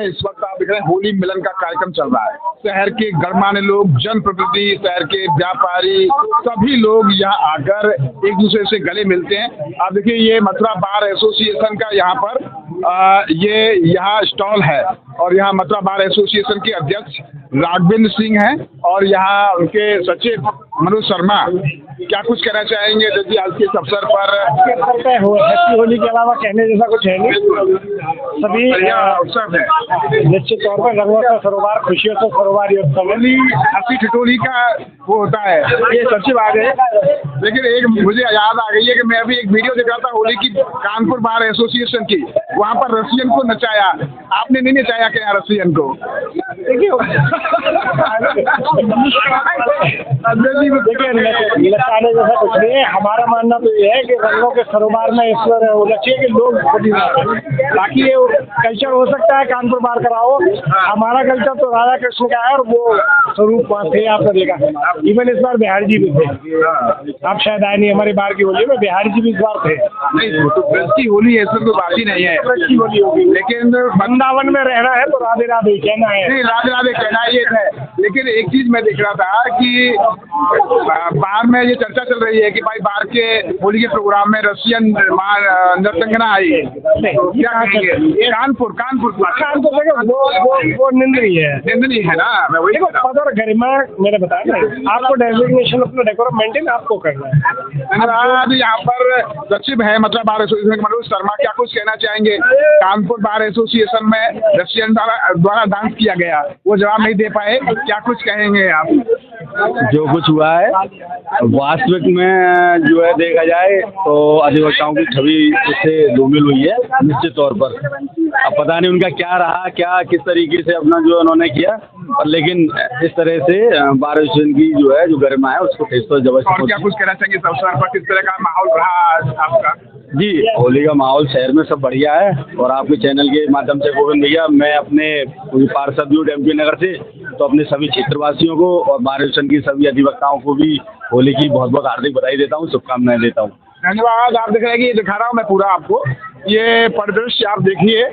में इस वक्त आप देख रहे हैं होली मिलन का कार्यक्रम चल रहा है। शहर के गणमान्य लोग, जनप्रतिनिधि, शहर के व्यापारी, सभी लोग यहाँ आकर एक दूसरे से गले मिलते हैं। आप देखिए ये मथुरा बार एसोसिएशन का यहाँ पर ये यहाँ स्टॉल है और यहाँ मथुरा बार एसोसिएशन के अध्यक्ष राघवेंद्र सिंह हैं और यहाँ उनके सचिव मनोज शर्मा। क्या कुछ कहना चाहेंगे यदि आज के इस अवसर पर? हैप्पी होली के अलावा कहने जैसा कुछ है नहीं। सभी अवसर है निश्चित तौर पर रंगों का सरोवर, खुशियों का सरोवर ये होली हंसी ठिठोली का वो होता है। ये सचिव आ गए, लेकिन एक मुझे याद आ गई है कि मैं अभी एक वीडियो देख रहा था होली की कानपुर बार एसोसिएशन की, वहाँ पर रसियन को नचाया। आपने नहीं नचाया क्या रसियन को? नचाने जैसा कुछ नहीं है। हमारा मानना तो ये है कि रंगों के सरोवर में ईश्वर होना चाहिए कि लोग बाकी ये कल्चर हो सकता है कानपुर बार का हो, हमारा कल्चर तो राधा कृष्ण का है और वो स्वरूप वहाँ थे। आपने देखा इवन इस बार बिहारी जी भी थे। आप शायद आए नहीं हमारी बार की होली में, बिहारी जी भी इस बार थे। नहीं तो ब्रज की होली ऐसा तो बात ही नहीं है, ब्रज की होली होगी, लेकिन वृंदावन में रहना है तो राधे राधे कहना है। नहीं, राधे राधे कहना ये है। लेकिन एक चीज मैं देख रहा था कि बाहर में ये चर्चा चल रही है कि भाई बाहर के होली के प्रोग्राम में रशियन नर्तंगना आई है। क्या कहेंगे? कानपुर वो निंदनीय है ना। मैं वही पद और गरिमा मैंने बताया ना, आपको डेजिग्नेशन अपना डेकोरम मेंटेन आपको करना है। आज यहाँ पर सचिव है मतलब बार एसोसिएशन मनोज शर्मा, क्या कुछ कहना चाहेंगे? कानपुर बार एसोसिएशन में रशियन द्वारा डांस किया गया, वो जवाब नहीं दे पाए, क्या कुछ कहेंगे आप? जो कुछ हुआ है वास्तविक में जो है देखा जाए तो अधिवक्ताओं की छवि इससे धूमिल हुई है निश्चित तौर पर। अब पता नहीं उनका क्या रहा, क्या किस तरीके से अपना जो उन्होंने किया, पर लेकिन इस तरह से बार एसोसिएशन की जो है जो गरिमा है उसको ठेस तो जबरदस्त। और क्या कुछ कहना चाहेंगे इस अवसर पर? किस तरह का माहौल रहा आपका? जी, होली का माहौल शहर में सब बढ़िया है और आपके चैनल के माध्यम से गोविंद भैया मैं अपने पार्षद MP नगर से तो अपने सभी क्षेत्रवासियों को और बार एसोसिएशन की सभी अधिवक्ताओं को भी होली की बहुत बहुत हार्दिक बधाई देता हूँ, शुभकामनाएं देता हूँ। धन्यवाद। आप देख रहे हैं कि ये दिखा रहा हूँ मैं पूरा आपको, ये परिदृश्य आप देखिए।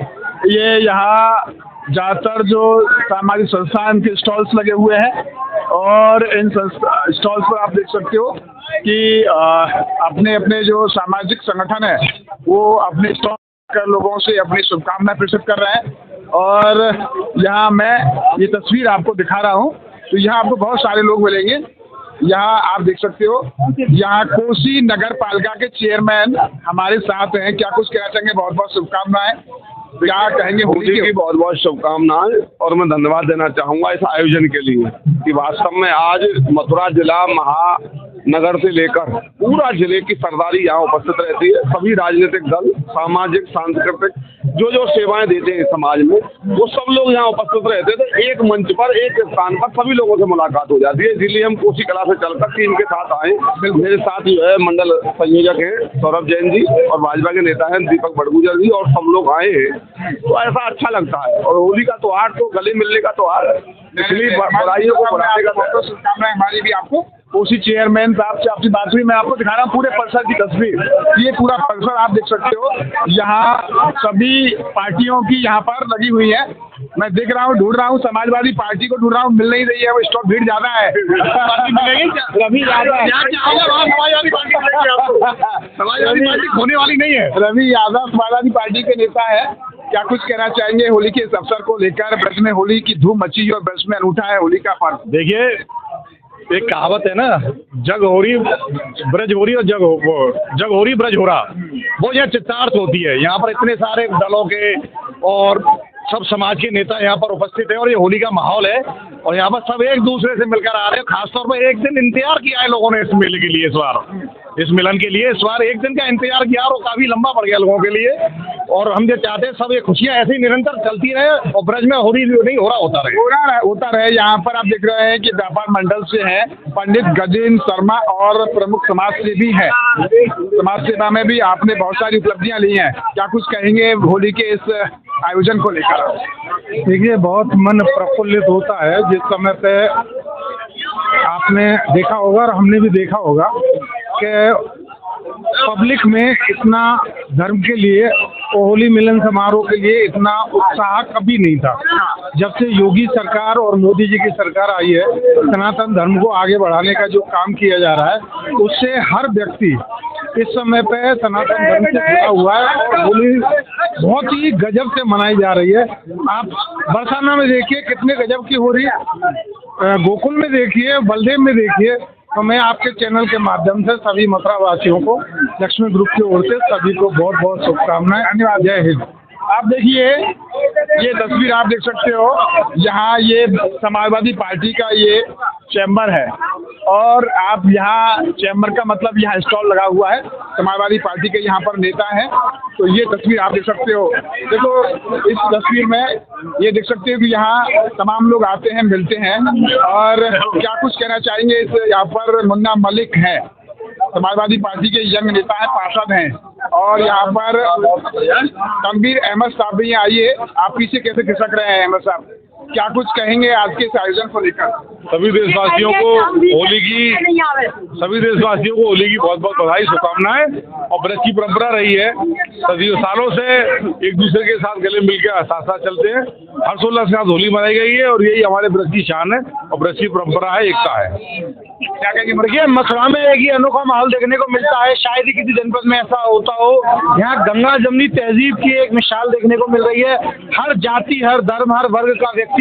ये यहाँ ज़्यादातर जो सामाजिक संस्थान के स्टॉल्स लगे हुए हैं और इन स्टॉल्स पर आप देख सकते हो कि अपने अपने जो सामाजिक संगठन है वो अपने स्टॉल कर लोगों से अपनी शुभकामनाएं प्रेषित कर रहे हैं। और यहाँ मैं ये तस्वीर आपको दिखा रहा हूँ, तो यहाँ आपको बहुत सारे लोग मिलेंगे। यहाँ आप देख सकते हो, यहाँ कोसी नगर पालिका के चेयरमैन हमारे साथ हैं। क्या कुछ कहना चाहेंगे? बहुत बहुत शुभकामनाएं। क्या कहेंगे? होली की बहुत बहुत शुभकामनाएं और मैं धन्यवाद देना चाहूँगा इस आयोजन के लिए कि वास्तव में आज मथुरा जिला महानगर से लेकर पूरा जिले की सरदारी यहाँ उपस्थित रहती है। सभी राजनीतिक दल, सामाजिक, सांस्कृतिक जो जो सेवाएं देते हैं समाज में, वो सब लोग यहाँ उपस्थित रहते थे। एक मंच पर, एक स्थान पर सभी लोगों से मुलाकात हो जाती है। इसलिए हम कोसी कला से चलकर टीम के साथ आए। मेरे साथ जो है मंडल संयोजक हैं सौरभ जैन जी और भाजपा के नेता हैं दीपक बड़गुजर जी, और सब लोग आए हैं तो ऐसा अच्छा लगता है। और होली का त्योहार तो गले मिलने का त्योहार है, इसलिए बुराइयों को बुलाने का बहुत शुभकामनाएं हमारी भी आपको। कोसी चेयरमैन साहब से आपकी बात हुई, मैं आपको दिखा रहा हूँ पूरे परिसर की तस्वीर। ये पूरा परिसर आप देख सकते हो, यहाँ सभी पार्टियों की यहाँ पर लगी हुई है। मैं देख रहा हूँ, ढूंढ रहा हूँ, समाजवादी पार्टी को ढूंढ रहा हूँ, मिल नहीं रही है, वो स्टॉप भीड़ ज्यादा है। रवि यादव समाजवादी पार्टी खोने वाली नहीं है। रवि यादव समाजवादी पार्टी के नेता है। क्या कुछ कहना चाहेंगे होली के इस अवसर को लेकर? ब्रज में होली की धूम मची और ब्रज में अनूठा है होली का पर्व। देखिए एक कहावत है ना, जग हो रही ब्रज हो रही और जग हो रही ब्रज हो रहा, वो यह चित्तार्थ होती है। यहाँ पर इतने सारे दलों के और सब समाज के नेता यहाँ पर उपस्थित हैं और ये होली का माहौल है और यहाँ पर सब एक दूसरे से मिलकर आ रहे हैं। खासतौर पर एक दिन इंतजार किया है लोगों ने इस मेले के लिए, इस मिलन के लिए इस बार एक दिन का इंतजार किया और काफी लंबा पड़ गया लोगों के लिए। और हम जो चाहते हैं सब ये खुशियां ऐसे ही निरंतर चलती रहे और ब्रज में होली नहीं हो रहा होता रहे। यहाँ पर आप देख रहे हैं कि व्यापार मंडल से है पंडित गजेंद्र शर्मा और प्रमुख समाज सेवी है। समाज सेवा में भी आपने बहुत सारी उपलब्धियां ली हैं। क्या कुछ कहेंगे होली के इस आयोजन को लेकर? देखिए बहुत मन प्रफुल्लित होता है जिस समय पे आपने देखा होगा और हमने भी देखा होगा कि पब्लिक में इतना धर्म के लिए होली मिलन समारोह के लिए इतना उत्साह कभी नहीं था। जब से योगी सरकार और मोदी जी की सरकार आई है, सनातन धर्म को आगे बढ़ाने का जो काम किया जा रहा है, उससे हर व्यक्ति इस समय पे सनातन धर्म से जुड़ा हुआ है और होली बहुत ही गजब से मनाई जा रही है। आप बरसाना में देखिए कितने गजब की हो रही है, गोकुल में देखिए, बलदेव में देखिए। तो मैं आपके चैनल के माध्यम से सभी मथुरा वासियों को लक्ष्मी ग्रुप की ओर से सभी को बहुत बहुत शुभकामनाएं। धन्यवाद। जय हिंद। आप देखिए, ये तस्वीर आप देख सकते हो, यहाँ ये समाजवादी पार्टी का ये चैम्बर है और आप यहाँ चैम्बर का मतलब यहाँ स्टॉल लगा हुआ है, समाजवादी पार्टी के यहाँ पर नेता हैं। तो ये तस्वीर आप देख सकते हो। देखो, इस तस्वीर में ये देख सकते हो कि यहाँ तमाम लोग आते हैं, मिलते हैं। और क्या कुछ कहना चाहेंगे, इस यहाँ पर मुन्ना मलिक है, समाजवादी पार्टी के यंग नेता हैं, पार्षद हैं। और यहाँ पर तनवीर अहमद साहब भी आइए, आप पीछे कैसे खिसक रहे हैं अहमद साहब, क्या कुछ कहेंगे आज के इस आयोजन को लेकर? सभी देशवासियों को होली की बहुत बहुत बधाई, शुभकामनाएं। और ब्रज की परंपरा रही है, सदियों सालों से एक दूसरे के साथ गले मिलकर साथ साथ चलते हैं। हर्षोल्लास के साथ होली मनाई गई है और यही हमारे ब्रज की शान है और ब्रज की परंपरा है, एकता है। क्या कहेंगे? देखिए, मथुरा में एक ही अनोखा माहौल देखने को मिलता है, शायद ही किसी जनपद में ऐसा होता हो। यहाँ गंगा जमनी तहजीब की एक मिसाल देखने को मिल रही है। हर जाति, हर धर्म, हर वर्ग का व्यक्ति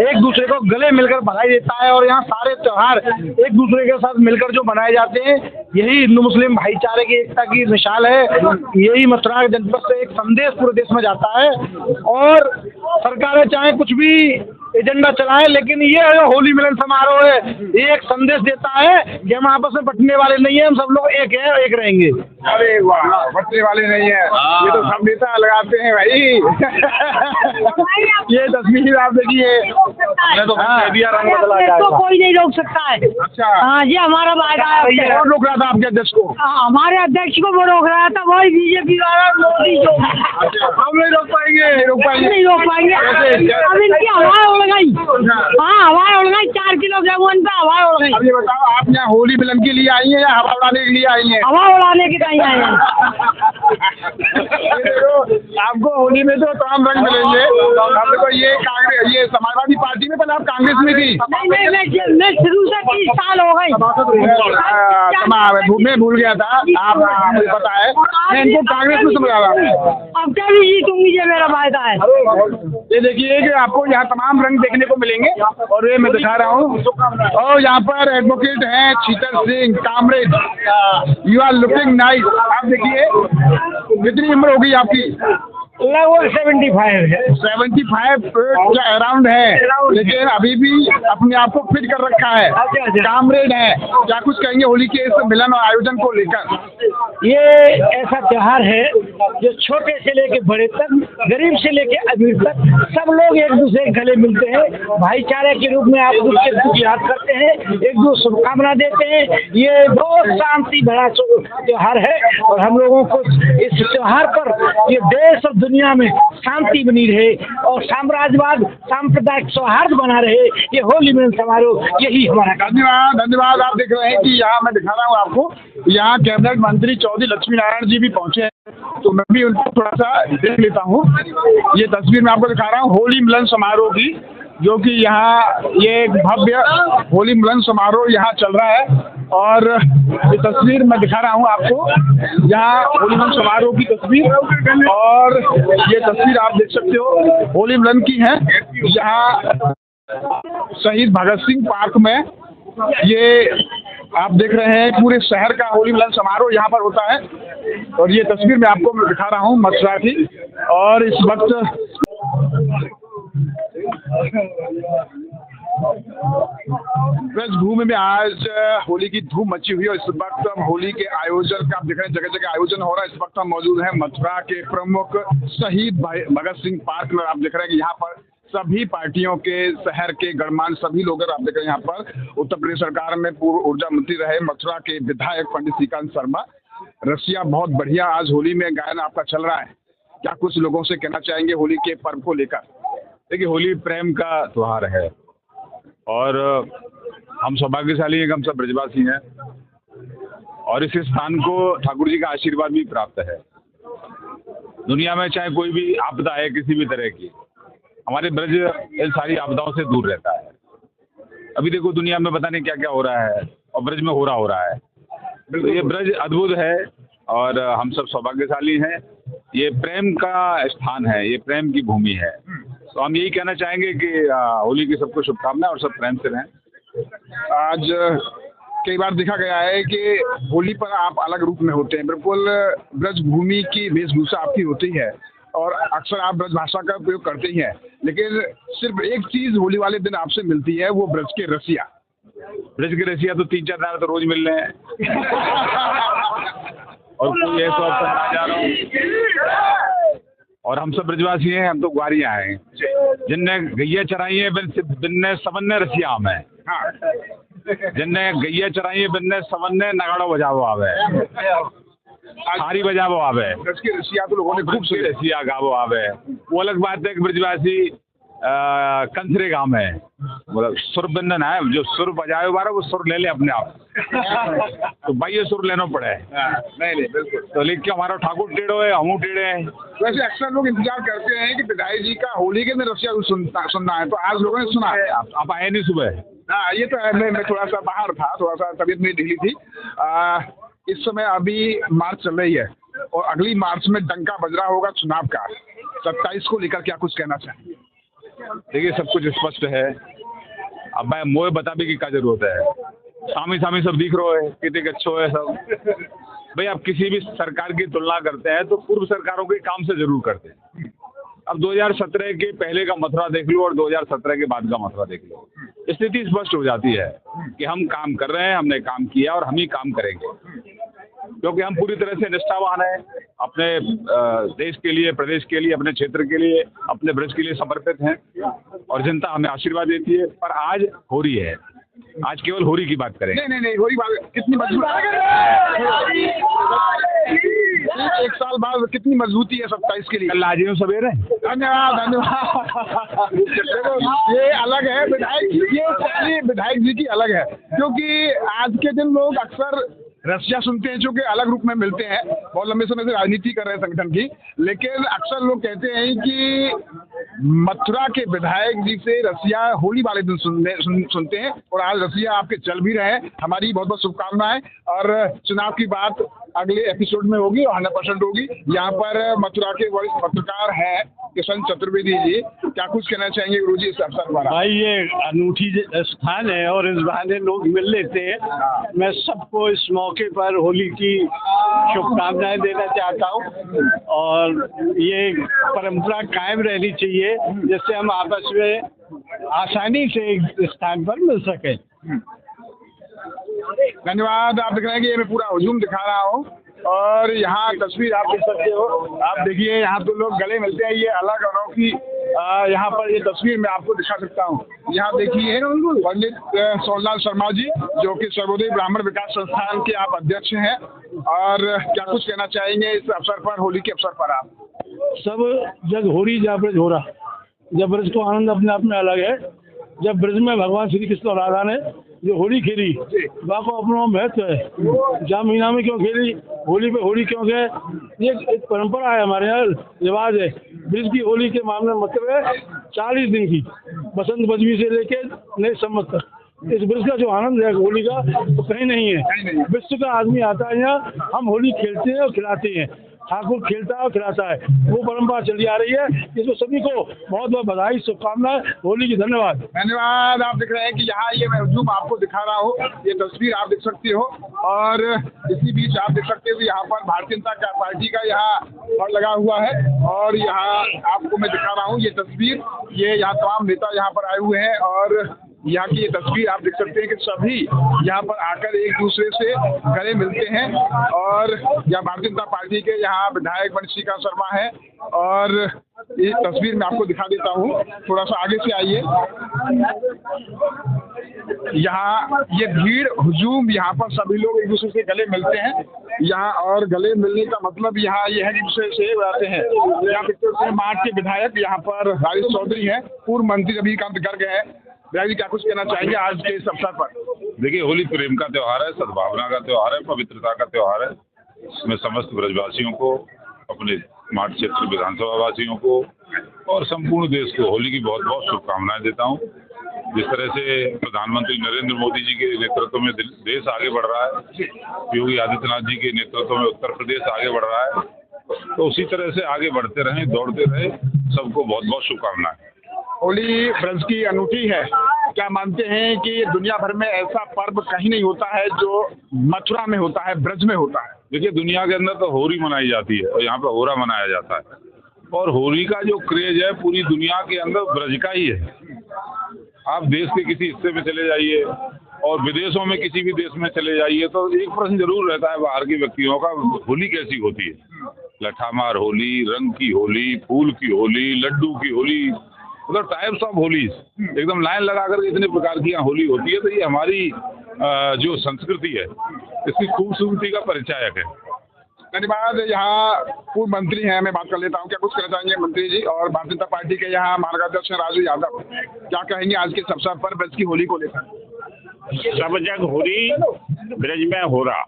एक दूसरे को गले मिलकर बधाई देता है और यहाँ सारे त्योहार एक दूसरे के साथ मिलकर जो मनाए जाते हैं, यही हिंदू मुस्लिम भाईचारे की एकता की मिसाल है। यही मथुरा जनपद से एक संदेश पूरे देश में जाता है। और सरकारें चाहे कुछ भी एजेंडा चलाएं, लेकिन ये होली मिलन समारोह है, ये एक संदेश देता है कि हम आपस में बंटने वाले नहीं है, हम सब लोग एक हैं, एक रहेंगे। अरे वाह, बंटने वाले नहीं है, ये तो सब नेता लगाते हैं भाई। ये तस्वीर आप देखिए, मैं तो कह दिया, रंग बदला जाएगा, तो कोई नहीं रोक सकता है। अच्छा, हाँ जी, हमारा वायदा है। कौन रोक रहा था आपके अध्यक्ष को? हमारे अध्यक्ष को वो रोक रहा था, वही बीजेपी वाला मोदी जो। हम नहीं रोक पाएंगे, नहीं रोक पाएंगे। अब इनकी हवा उड़ गई। हाँ, हवा उड़ गई, 4 किलो गेहूं पे हवा उड़ गई। अब ये बताओ, आप यहाँ होली मिलन के लिए आई हैं या हवा उड़ाने के लिए आई हैं? हवा उड़ाने के कहीं आए हैं। आपको होली में तो तमाम रंग मिलेंगे। आपको ये कांग्रेस, ये समाजवादी पार्टी में, पहले आप कांग्रेस में थी? नहीं, मैं शुरू से 30 साल हो गई। मैं भूल गया था, आप मुझे पता है, मैं इनको कांग्रेस में समझा रहा हूँ। अब क्या भी जीतूंगी, ये मेरा वायदा है। ये देखिए कि आपको यहाँ तमाम रंग देखने को मिलेंगे और ये मैं दिखा रहा हूँ। और यहाँ पर एडवोकेट हैं Sheetal Singh, comrade, you are looking nice. आप देखिए, कितनी उम्र होगी आपकी? लगभग 75 है। 75 के अराउंड है, लेकिन अभी भी अपने आप को फिट कर रखा है, कामरेड है। क्या कुछ कहेंगे होली के इस मिलन और आयोजन को लेकर? ये ऐसा त्योहार है जो छोटे से लेके बड़े तक, गरीब से लेके अमीर तक सब लोग एक दूसरे के गले मिलते हैं, भाईचारे के रूप में आप दूसरे दुख याद करते हैं, एक दूसरे शुभकामना देते हैं। ये बहुत शांति भरा त्योहार है और हम लोगों को इस त्योहार पर ये देश और दुनिया में शांति बनी रहे और साम्राज्यवाद, सांप्रदायिक सौहार्द बना रहे, ये होली मिलन समारोह यही हमारा। धन्यवाद, धन्यवाद। आप देख रहे हैं कि यहाँ मैं दिखा रहा हूँ आपको, यहाँ कैबिनेट मंत्री चौधरी लक्ष्मी नारायण जी भी पहुंचे हैं, तो मैं भी उनको थोड़ा सा देख लेता हूँ। ये तस्वीर मैं आपको दिखा रहा हूँ होली मिलन समारोह की, जो कि यहाँ ये एक भव्य होली मिलन समारोह यहाँ चल रहा है। और ये तस्वीर मैं दिखा रहा हूँ आपको, यहाँ होली मिलन समारोह की तस्वीर, और ये तस्वीर आप देख सकते हो होली मिलन की है। यहाँ शहीद भगत सिंह पार्क में ये आप देख रहे हैं, पूरे शहर का होली मिलन समारोह यहाँ पर होता है। और ये तस्वीर मैं आपको दिखा रहा हूँ मथुरा की। और इस वक्त ब्रजभूमि में आज होली की धूम मची हुई है। इस वक्त हम होली के आयोजन का आप देख रहे हैं, जगह जगह आयोजन हो रहा है। इस वक्त हम मौजूद हैं मथुरा के प्रमुख शहीद भगत सिंह पार्क में। आप देख रहे हैं कि यहाँ पर सभी पार्टियों के, शहर के गणमान्य सभी लोग आप देख रहे हैं। यहाँ पर उत्तर प्रदेश सरकार में पूर्व ऊर्जा मंत्री रहे मथुरा के विधायक पंडित श्रीकांत शर्मा। रसिया बहुत बढ़िया आज होली में गायन आपका चल रहा है, क्या कुछ लोगों से कहना चाहेंगे होली के पर्व को लेकर? देखिए, होली प्रेम का त्योहार है और हम सौभाग्यशाली हैं कि हम सब ब्रजवासी हैं और इस स्थान को ठाकुर जी का आशीर्वाद भी प्राप्त है। दुनिया में चाहे कोई भी आपदा है किसी भी तरह की, हमारे ब्रज इन सारी आपदाओं से दूर रहता है। अभी देखो दुनिया में पता नहीं क्या क्या हो रहा है और ब्रज में हो रहा है। तो ये ब्रज अद्भुत है और हम सब सौभाग्यशाली हैं। ये प्रेम का स्थान है, ये प्रेम की भूमि है। तो हम यही कहना चाहेंगे कि होली की सबको शुभकामनाएं और सब प्रेम से रहें। आज कई बार देखा गया है कि होली पर आप अलग रूप में होते हैं, बिल्कुल ब्रज भूमि की वेशभूषा आपकी होती है और अक्सर आप ब्रज भाषा का प्रयोग करते ही हैं, लेकिन सिर्फ एक चीज़ होली वाले दिन आपसे मिलती है, वो ब्रज के रसिया। ब्रज के रसिया तो 3-4 दिन तो रोज मिल रहे हैं और कोई ऐसा अवसर आ जा रहा हूँ। और हम सब ब्रजवासी हैं, हम तो ग्वारियाँ हैं जिनने गैया चराई है बिन्ने सबन्ने रसिया हम है। जिनने गैया चराई है बिन्ने सबन्ने नगाड़ो बजावो आवे, थारी बजावो आवे, ब्रज के रसिया तो लोगों ने खूब से रसिया गावो आवे। वो अलग बात है कि ब्रजवासी कंसरे गाँव है, मतलब सुर बंधन है, जो सुर बजाए बारा वो सुर ले ले अपने आप। तो भाई ये सुर लेना पड़े। नहीं बिल्कुल। तो लेकिन हमारा ठाकुर टेढ़ो है, हम टेढ़े हैं। वैसे अक्सर लोग इंतजार करते हैं कि विधायक जी का होली के दिन रसिया सुनना है, तो आज लोगों ने सुना है। आप आए नहीं सुबह? हाँ ये तो है, मैं थोड़ा सा बाहर था, थोड़ा सा तबीयत मेरी ढीली थी। इस समय अभी मार्च चल रही है और अगली मार्च में डंका बज रहा होगा चुनाव का। 27 को लेकर क्या कुछ कहना चाहिए? देखिए सब कुछ स्पष्ट है, अब मैं मोए बता भी की क्या जरूरत है। सामी सब दिख रहा है, कितने अच्छो है सब। भाई आप किसी भी सरकार की तुलना करते हैं तो पूर्व सरकारों के काम से जरूर करते हैं। अब 2017 के पहले का मथुरा देख लो और 2017 के बाद का मथुरा देख लो, स्थिति स्पष्ट हो जाती है कि हम काम कर रहे हैं, हमने काम किया और हम ही काम करेंगे, क्योंकि हम पूरी तरह से निष्ठावान हैं, अपने देश के लिए, प्रदेश के लिए, अपने क्षेत्र के लिए, अपने ब्रज के लिए समर्पित हैं और जनता हमें आशीर्वाद देती है। पर आज होली है, आज केवल होली की बात करें। नहीं होली बात कितनी मजबूत, एक साल बाद कितनी मजबूती है 27 के लिए। कल आज सवेरे धन्यवाद। ये अलग है विधायक जी की अलग है, क्योंकि आज के दिन लोग अक्सर रसिया सुनते हैं जो कि अलग रूप में मिलते हैं, बहुत लंबे समय से राजनीति कर रहे हैं संगठन की, लेकिन अक्सर लोग कहते हैं कि मथुरा के विधायक जी से रसिया होली वाले दिन सुनते हैं और आज रसिया आपके चल भी रहे हैं। हमारी बहुत बहुत शुभकामनाएं और चुनाव की बात अगले एपिसोड में होगी और 100% होगी। यहाँ पर मथुरा के वरिष्ठ पत्रकार हैं किशन चतुर्वेदी जी, क्या कुछ कहना चाहेंगे गुरु जी इस अवसर पर? भाई ये अनूठी स्थान है और इस बहाने लोग मिल लेते हैं। मैं सबको इस मौके पर होली की शुभकामनाएं देना चाहता हूँ और ये परंपरा कायम रहनी चाहिए जिससे हम आपस में आसानी से एक स्थान पर मिल सकें। धन्यवाद। आप देख रहे हैं कि ये मैं पूरा हुजूम दिखा रहा हूँ और यहाँ तस्वीर आप देख सकते हो। आप देखिए यहाँ तो लोग गले मिलते हैं, ये अलग अनोखी यहाँ पर ये तस्वीर मैं आपको दिखा सकता हूँ। यहाँ देखिए पंडित सोनलाल शर्मा जी जो कि सर्वोदय ब्राह्मण विकास संस्थान के आप अध्यक्ष हैं, और क्या कुछ कहना चाहेंगे इस अवसर पर, होली के अवसर पर? आप सब जग होली जा ब्रज हो रहा, जब ब्रज को आनंद अपने आप में अलग है। जब ब्रज में भगवान श्री कृष्ण और राधा ने जो होली खेली वहाँ को अपना महत्व है। जहाँ महीना में क्यों खेली होली पे, होली क्यों गए, ये एक परंपरा है हमारे यहाँ, रिवाज है। ब्रज की होली के मामले में मतलब है 40 दिन की, बसंत पंचमी से लेके नए संवत तक। इस ब्रज का जो आनंद है होली का वो कहीं नहीं है। विश्व का आदमी आता है यहाँ, हम होली खेलते हैं और खिलाते हैं, ठाकुर खेलता है और खिलाता है, वो परंपरा चली आ रही है। इसमें सभी को बहुत बहुत बधाई, शुभकामनाएं होली की। धन्यवाद। धन्यवाद। आप देख रहे हैं कि यहाँ ये मैं हुजूम आपको दिखा रहा हूँ, ये तस्वीर आप देख सकते हो और इसी बीच आप देख सकते हो यहाँ पर भारतीय जनता पार्टी का यहाँ पर लगा हुआ है और यहाँ आपको मैं दिखा रहा हूँ ये तस्वीर। ये यहाँ तमाम नेता यहाँ पर आए हुए हैं और यहाँ की ये तस्वीर आप देख सकते हैं कि सभी यहाँ पर आकर एक दूसरे से गले मिलते हैं और यहाँ भारतीय जनता पार्टी के यहाँ विधायक वंशिका शर्मा है और ये तस्वीर मैं आपको दिखा देता हूँ, थोड़ा सा आगे से आइए। यहाँ ये भीड़ हुजूम, यहाँ पर सभी लोग एक दूसरे से गले मिलते हैं यहाँ, और गले मिलने का मतलब यहाँ ये है कि दूसरे से आते हैं। यहाँ पिछले मार्च के विधायक यहाँ पर राजेश चौधरी हैं, पूर्व मंत्री रविकांत गर्ग हैं। जी क्या कुछ कहना चाहेंगे आज के इस अवसर पर? देखिए होली प्रेम का त्योहार है, सद्भावना का त्योहार है, पवित्रता का त्योहार है। इसमें समस्त ब्रजवासियों को अपने स्मार्ट क्षेत्र विधानसभा वासियों को और संपूर्ण देश को होली की बहुत बहुत शुभकामनाएं देता हूं। जिस तरह से प्रधानमंत्री नरेंद्र मोदी जी के नेतृत्व में देश आगे बढ़ रहा है, योगी आदित्यनाथ जी के नेतृत्व में उत्तर प्रदेश आगे बढ़ रहा है, तो उसी तरह से आगे बढ़ते रहें, दौड़ते रहें। सबको बहुत बहुत शुभकामनाएं। होली ब्रज की अनूठी है। क्या मानते हैं कि दुनिया भर में ऐसा पर्व कहीं नहीं होता है जो मथुरा में होता है, ब्रज में होता है? देखिए, दुनिया के अंदर तो होली मनाई जाती है और यहाँ पर होरा मनाया जाता है, और होली का जो क्रेज है पूरी दुनिया के अंदर ब्रज का ही है। आप देश के किसी हिस्से में चले जाइए और विदेशों में किसी भी देश में चले जाइए तो एक प्रश्न जरूर रहता है बाहर के व्यक्तियों का, होली कैसी होती है? लठामार होली, रंग की होली, फूल की होली, लड्डू की होली, मतलब टाइप्स ऑफ होलीज, एकदम लाइन लगा करके इतने प्रकार की यहाँ होली होती है। तो ये हमारी जो संस्कृति है इसकी खूबसूरती का परिचायक है। धन्यवाद। यहाँ पूर्व मंत्री हैं, मैं बात कर लेता हूँ। क्या कुछ कहना चाहेंगे मंत्री जी? और भारतीय जनता पार्टी के यहाँ मार्गदर्शक राजू यादव, क्या कहेंगे आज के अवसर पर ब्रज की होली को लेकर? सब जग होली ब्रज में हो रहा।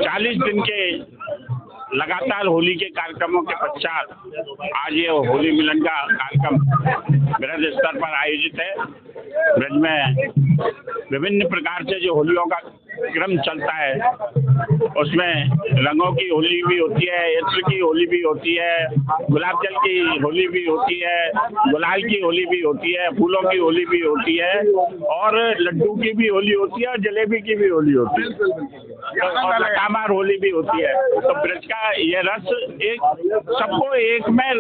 40 दिन के लगातार होली के कार्यक्रमों के पश्चात आज ये होली मिलन का कार्यक्रम ब्रज स्तर पर आयोजित है। ब्रज में विभिन्न प्रकार से जो होलियों का क्रम चलता है उसमें रंगों की होली भी होती है, इत्र की होली भी होती है, गुलाब जल की होली भी होती है, गुलाल की होली भी होती है, फूलों की होली भी होती है, और लड्डू की भी होली होती है, और जलेबी की भी होली होती है, और लठामार होली भी होती है। तो ब्रज का ये रस एक सबको एक में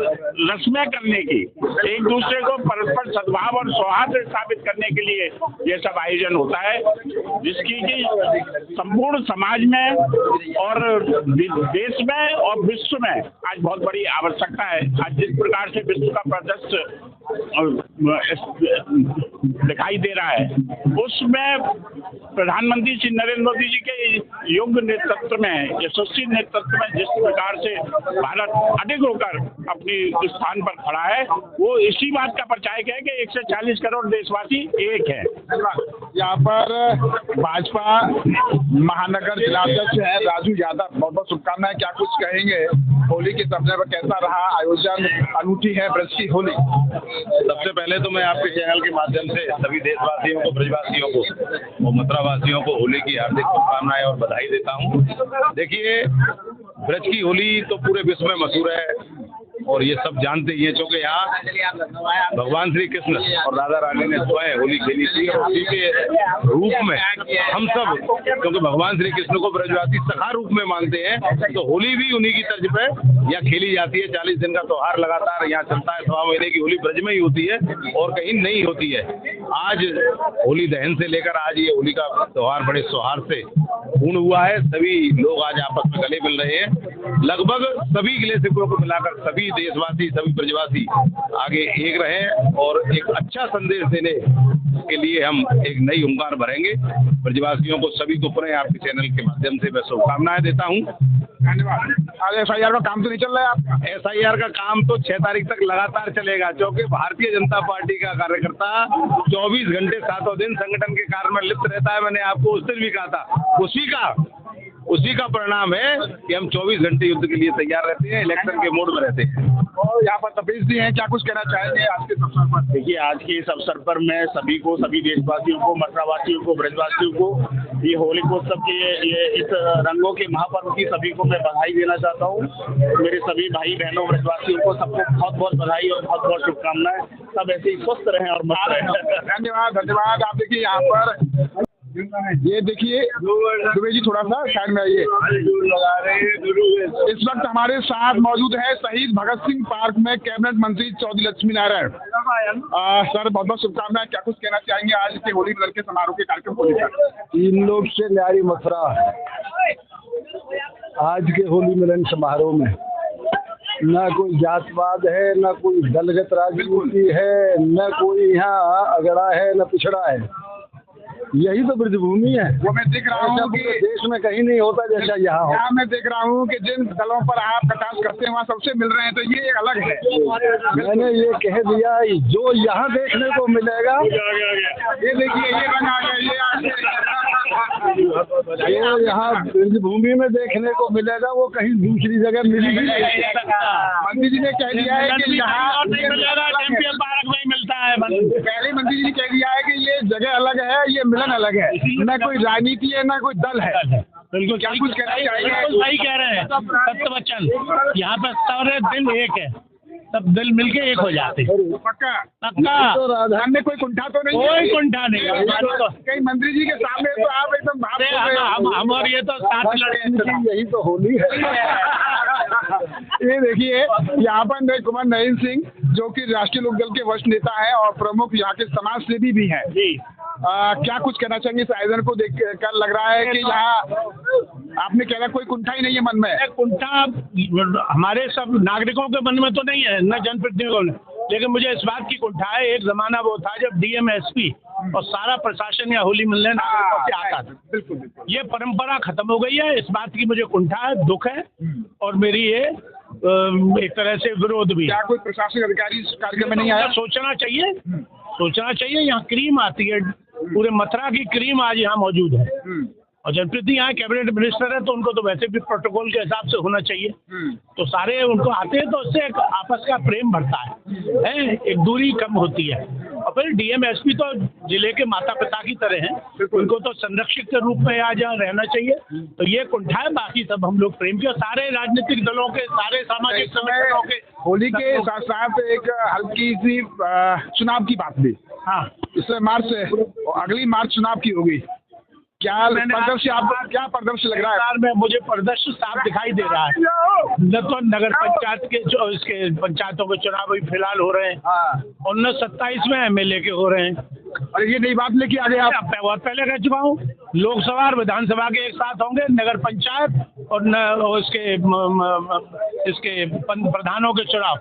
रसमय करने की, एक दूसरे को परस्पर सद्भाव और सौहार्द स्थापित करने के लिए ये सब आयोजन होता है, जिसकी कि संपूर्ण समाज में और देश में और विश्व में आज बहुत बड़ी आवश्यकता है। आज जिस प्रकार से विश्व का परिदृश्य दिखाई दे रहा है उसमें प्रधानमंत्री श्री नरेंद्र मोदी जी के योग्य नेतृत्व में, यशस्वी नेतृत्व में जिस प्रकार से भारत अधिक होकर अपनी स्थान पर खड़ा है, वो इसी बात का परिचायक है कि 140 करोड़ देशवासी एक है। यहाँ पर भाजपा महानगर जिलाध्यक्ष है राजू यादव, बहुत बहुत शुभकामनाएं। क्या कुछ कहेंगे होली के सपने पर? कैसा रहा आयोजन? अनूठी है ब्रज की होली। सबसे पहले तो मैं आपके चैनल के माध्यम से सभी देशवासियों को, ब्रजवासियों को और मथुरावासियों को होली की हार्दिक शुभकामनाएं और बधाई देता हूं। देखिए, ब्रज की होली तो पूरे विश्व में मशहूर है और ये सब जानते ही हैं, क्योंकि यहाँ भगवान श्री कृष्ण और राधा रानी ने स्वयं होली खेली थी, और उसी के रूप में हम सब, क्योंकि भगवान श्री कृष्ण को ब्रजवासी सखा रूप में मानते हैं, तो होली भी उन्हीं की तर्ज पे यहाँ खेली जाती है। 40 दिन का त्योहार लगातार यहाँ चलता है। 1.5 महीने की होली ब्रज में ही होती है और कहीं नहीं होती है। आज होली दहन से लेकर आज ये होली का त्योहार बड़े सौहार्द से पूर्ण हुआ है। सभी लोग आज आपस में गले मिल रहे हैं। लगभग सभी गिले शिकवों को मिलाकर सभी देशवासी, सभी ब्रजवासी आगे एक रहे और एक अच्छा संदेश देने के लिए हम एक नई हुंकार भरेंगे। ब्रजवासियों को सभी को पुनः आपके चैनल के माध्यम से मैं शुभकामनाएं देता हूं। धन्यवाद। आज SIR का काम तो नहीं चल रहा है आपका? SIR का काम तो 6 तारीख तक लगातार चलेगा, क्योंकि भारतीय जनता पार्टी का कार्यकर्ता 24 घंटे 7 दिन संगठन के कार्य में लिप्त रहता है। मैंने आपको उस दिन भी कहा था, उसी का परिणाम है कि हम 24 घंटे युद्ध के लिए तैयार रहते हैं, इलेक्शन के मोड में रहते हैं। और यहाँ पर तपेश जी हैं, क्या कुछ कहना चाहेंगे आज के अवसर पर? देखिए, आज के इस अवसर पर मैं सभी को, सभी देशवासियों को, मथुरावासियों को, ब्रजवासियों को ये होलिकोत्सव के ये इस रंगों के महापर्व की सभी को मैं बधाई देना चाहता हूँ। मेरे सभी भाई बहनों ब्रजवासियों को सबको बहुत बहुत बधाई और बहुत बहुत शुभकामनाएं। सब ऐसे ही स्वस्थ रहें और मस्त रहें। धन्यवाद। आप देखिए यहाँ पर, ये देखिए दुबे जी, थोड़ा सा साइड में आइए। इस वक्त हमारे साथ मौजूद है शहीद भगत सिंह पार्क में कैबिनेट मंत्री चौधरी लक्ष्मी नारायण। सर, बहुत बहुत शुभकामनाएं। क्या कुछ कहना चाहेंगे आज के होली मिलन के समारोह के कार्यक्रम को लेकर? 3 लोग से न्यारी मथुरा आज के होली मिलन समारोह में न कोई जातवाद है, न कोई दलगत राजनीति है, न कोई यहाँ अगड़ा है, न पिछड़ा है। यही तो ब्रजभूमि है। वो मैं देख रहा हूँ कि देश में कहीं नहीं होता जैसा यहाँ हो। मैं देख रहा हूँ कि जिन दलों पर आप कटाक्ष करते हैं वहाँ सबसे मिल रहे हैं, तो ये अलग है। मैंने ये कह दिया, जो यहाँ देखने को मिलेगा, ये देखिए, ये रंग आ गया, ये जो यहाँ ब्रज भूमि में देखने को मिलेगा वो कहीं दूसरी जगह मिली ही नहीं। मंत्री जी ने कह दिया है कि यहाँ टेम्पियल पार्क में मिलता है। पहले मंत्री जी ने कह दिया है कि ये जगह अलग है, ये मिलन अलग है, न कोई राजनीति है न कोई दल है। बिल्कुल क्या कुछ सही कह रहे हैं सत्य बच्चन। यहाँ पर सारे दिल एक है, सब दिल मिलके एक हो जाते हैं। पक्का पक्का तो राजधानी में कोई कुंठा तो नहीं है? कोई कुंठा नहीं है। कई मंत्री जी के सामने तो आप एकदम भाप हो गए हो। हम और ये तो साथ लड़े। यही तो होली है। ये देखिए यहाँ पर नरेंद्र कुमार नरेंद्र सिंह जो कि राष्ट्रीय लोकदल के वरिष्ठ नेता हैं और प्रमुख यहाँ के समाज सेवी भी हैं। क्या कुछ कहना चाहेंगे इस आयोजन को देख कर? लग रहा है कि यहाँ आपने कह रहा कोई कुंठा ही नहीं है मन में। कुंठा हमारे सब नागरिकों के मन में तो नहीं है, न जनप्रतिनिधियों में, लेकिन मुझे इस बात की कुंठा है। एक जमाना वो था जब डीएम एसपी और सारा प्रशासन या होली मिलने नागरिकों से आता था। बिल्कुल। ये परंपरा खत्म हो गई है। इस बात की मुझे कुंठा है, दुख है और मेरी ये एक तरह से विरोध भी। क्या कोई प्रशासनिक अधिकारी इस कार्यक्रम में नहीं आया? सोचना चाहिए। यहाँ क्रीम आती है, पूरे मथुरा की क्रीम आज यहाँ मौजूद है। और जनप्रतिनिधि यहाँ कैबिनेट मिनिस्टर है तो उनको तो वैसे भी प्रोटोकॉल के हिसाब से होना चाहिए। तो सारे उनको आते हैं तो उससे एक आपस का प्रेम बढ़ता है, एक दूरी कम होती है। और फिर डीएम एसपी तो जिले के माता पिता की तरह हैं, उनको तो संरक्षक के रूप में आज यहाँ रहना चाहिए। तो ये कुंठा है, बाकी सब हम लोग प्रेम के, सारे राजनीतिक दलों के, सारे सामाजिक संगठनों के। होली के साथ साथ एक हल्की सी चुनाव की बात भी। हाँ, इस मार्च से अगली मार्च चुनाव की होगी। क्या परिदृश्य आपका क्या परिदृश्य लग रहा है? में मुझे परिदृश्य साफ दिखाई दे रहा है। न तो नगर पंचायत के जो इसके पंचायतों के चुनाव अभी फिलहाल हो रहे हैं और न 27 में एमएलए के हो रहे हैं। और ये नई बात लेके आ गए आप? बहुत पहले कह चुका हूँ, लोकसभा और विधानसभा के एक साथ होंगे, नगर पंचायत और इसके प्रधानों के चुनाव,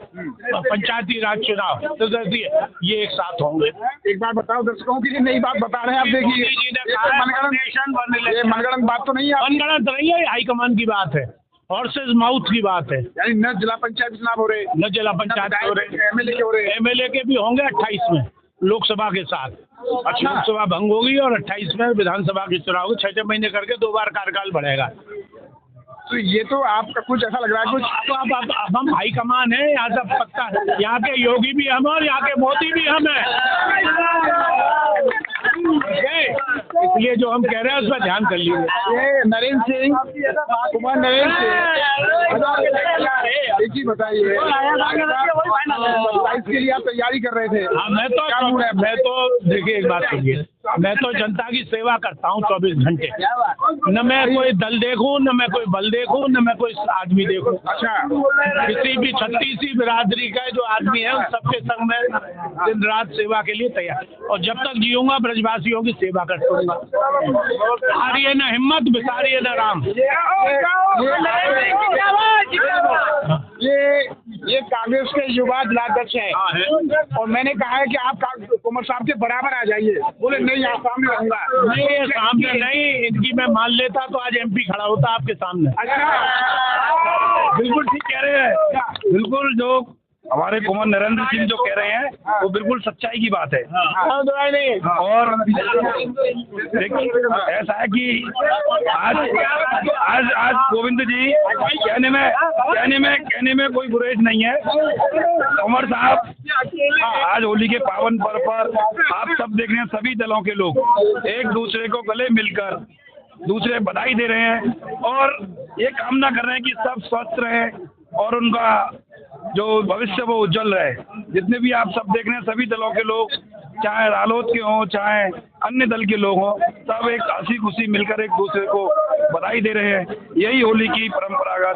पंचायती राज चुनाव, तो ये एक साथ होंगे। एक बार बताओ दर्शकों की नई बात बता रहे हैं आप। देखिए ये मनगढ़ंत बात तो नहीं है? मनगढ़ंत नहीं है, हाईकमान की बात है, हॉर्सेस माउथ की बात है। यानी न जिला पंचायत चुनाव हो रहे, न जिला पंचायत हो रहे, एमएलए के हो रहे। एमएलए के भी होंगे 28 में लोकसभा के साथ। अच्छा, लोकसभा भंग होगी और 28 में विधानसभा के चुनाव होंगे। 6 महीने करके 2 बार कार्यकाल बढ़ेगा। तो ये तो आपका कुछ ऐसा लग रहा है कुछ अब हम हाईकमान है, यहाँ सब पक्का है। यहाँ के योगी भी हम और यहाँ के मोदी भी हम हैं। इसलिए जो हम कह रहे हैं उस पर ध्यान कर लीजिए। ये नरेंद्र सिंह कुमार नरेंद्र सिंह, एक ही बताइए, इसके लिए आप तैयारी कर रहे थे? हाँ, मैं तो देखिए एक बात सुनिए, मैं तो जनता की सेवा करता हूँ 24 घंटे। न मैं कोई दल देखूँ, न मैं कोई बल देखूँ, न मैं कोई आदमी देखूँ। अच्छा, किसी भी 36 भाई का जो आदमी है उन सबके संग में दिन रात सेवा के लिए तैयार, और जब तक जीऊंगा ब्रजवासियों की सेवा करता हूँ। हारिए न हिम्मत, बिसारिए न राम। ये कांग्रेस के युवा जिलाध्यक्ष हैं और मैंने कहा है कि आप कुमार साहब के बराबर आ जाइए। बोले नहीं, आप सामने रहूंगा। नहीं, सामने नहीं, इनकी मैं मान लेता तो आज एमपी खड़ा होता आपके सामने। बिल्कुल ठीक कह रहे हैं, बिल्कुल जो हमारे कुमार नरेंद्र सिंह जो कह रहे हैं वो बिल्कुल सच्चाई की बात है। और देखिए ऐसा है कि आज गोविंद जी कहने में कोई गुरेज नहीं है। कुमार साहब आज होली के पावन पर्व पर आप सब देख रहे हैं, सभी दलों के लोग एक दूसरे को गले मिलकर दूसरे बधाई दे रहे हैं और ये कामना कर रहे हैं कि सब स्वस्थ रहें और उनका जो भविष्य वो उज्जवल रहे। जितने भी आप सब देख रहे हैं, सभी दलों के लोग, चाहे रालोद के हों चाहे अन्य दल के लोग हों, सब एक हंसी खुशी मिलकर एक दूसरे को बधाई दे रहे हैं। यही होली की परंपरा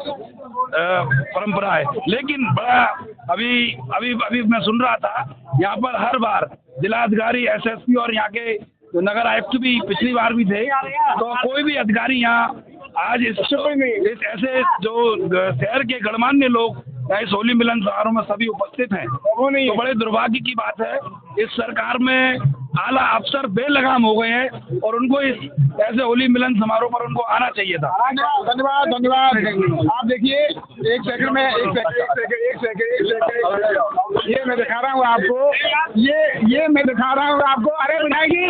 है। लेकिन बड़ा अभी मैं सुन रहा था, यहाँ पर हर बार जिलाधिकारी, एसएसपी और यहाँ के नगर आयुक्त भी पिछली बार भी थे, तो कोई भी अधिकारी यहाँ आज इस ऐसे जो शहर के गणमान्य लोग इस होली मिलन समारोह में सभी उपस्थित हैं, तो बड़े दुर्भाग्य की बात है। इस सरकार में आला अफसर बेलगाम हो गए हैं और उनको इस ऐसे होली मिलन समारोह पर उनको आना चाहिए था। धन्यवाद धन्यवाद। आप देखिए एक सेकंड में एक सेकंड ये मैं दिखा रहा हूँ आपको, ये मैं दिखा रहा हूँ आपको। अरे दिखाएगी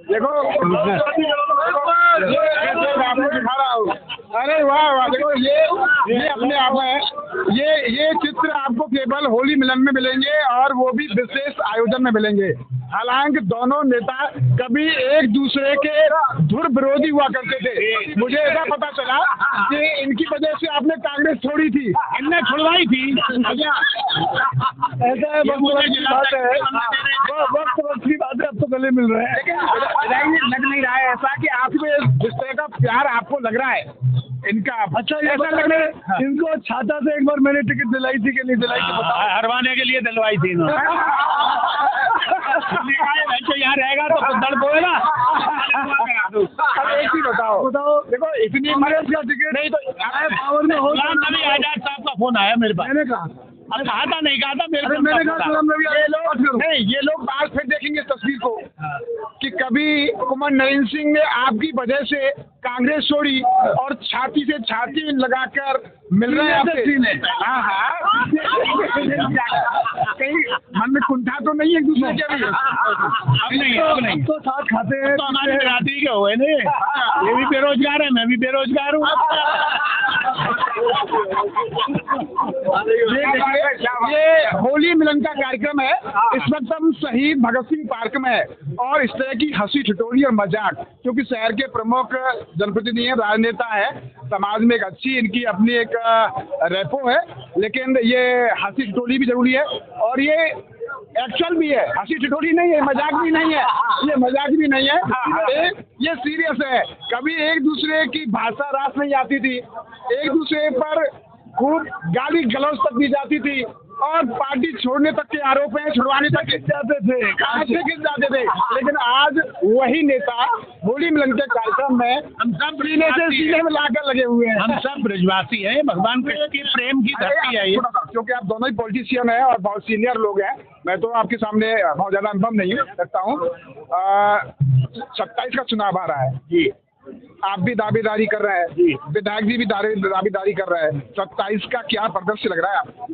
देखो आपको दिखा रहा हूँ। अरे वाह वाह, देखो ये अपने आप में ये चित्र आपको केवल होली मिलन में मिलेंगे और वो भी विशेष आयोजन में मिलेंगे। हालांकि दोनों नेता कभी एक दूसरे के धुर विरोधी हुआ करते थे। मुझे ऐसा पता चला कि इनकी वजह से आपने कांग्रेस छोड़ी थी, इनने छुड़वाई थी। ऐसा है, वक्त की बात है, अब तो गले मिल रहे हैं। लेकिन लग नहीं रहा है ऐसा कि आपको जिस तरह का प्यार आपको लग रहा है इनका, अच्छा ऐसा लग रहा है। इनको छाता से एक बार मैंने टिकट दिलाई थी कि नहीं दिलाई थी? हरवाने के लिए दिलवाई थी तो यहाँ रहेगा तो दर्द होगा। अब एक ही बताओ देखो इतनी का टिकट नहीं तो पावर में हो। नबी आजाद साहब का फोन आया मेरे पास। मैंने कहा नहीं कहा था मैंने कहा ये लोग बात फिर देखेंगे तस्वीर को कि कभी कुमार नरेंद्र सिंह ने आपकी वजह से कांग्रेस छोड़ी और छाती से छाती लगाकर मिल रहे हैं आपसे। हाँ कहीं मन में कुंठा तो नहीं है एक दूसरे के भी? अब नहीं तो साथ खाते हैं तो हमारे बिरादरी के हुए ने। ये भी बेरोजगार है, मैं भी बेरोजगार हूँ। ये होली मिलन का कार्यक्रम है। इस वक्त हम शहीद भगत सिंह पार्क में है और इस तरह की हंसी ठिठोली और मजाक, क्योंकि शहर के प्रमुख जनप्रतिनिधि हैं, राजनेता है, समाज में एक अच्छी इनकी अपनी एक रेपो है, लेकिन ये हंसी ठिठोली भी जरूरी है और ये एक्चुअल भी है। हंसी ठिठोली नहीं है, मजाक भी नहीं है, ये मजाक भी नहीं है, ये सीरियस है। कभी एक दूसरे की भाषा रास नहीं आती थी, एक दूसरे पर खूब गाली गलौज तक दी जाती थी और पार्टी छोड़ने तक के आरोप हैं, छुड़वाने तक खिंच जाते थे। लेकिन आज वही नेता होली मिलन के कार्यक्रम में हम सब सीने से सीने में लाकर लगे हुए हैं। हम सब ब्रजवासी हैं, भगवान कृष्ण की प्रेम की धरती है ये। क्योंकि आप दोनों ही पॉलिटिशियन हैं और बहुत सीनियर लोग हैं, मैं तो आपके सामने बहुत ज्यादा अनुभव नहीं रखता हूँ। 27 का चुनाव आ रहा है जी, आप भी दावेदारी कर रहे हैं, विधायक जी भी दावेदारी कर रहे हैं। 27 का क्या परिदृश्य लग रहा है आपको?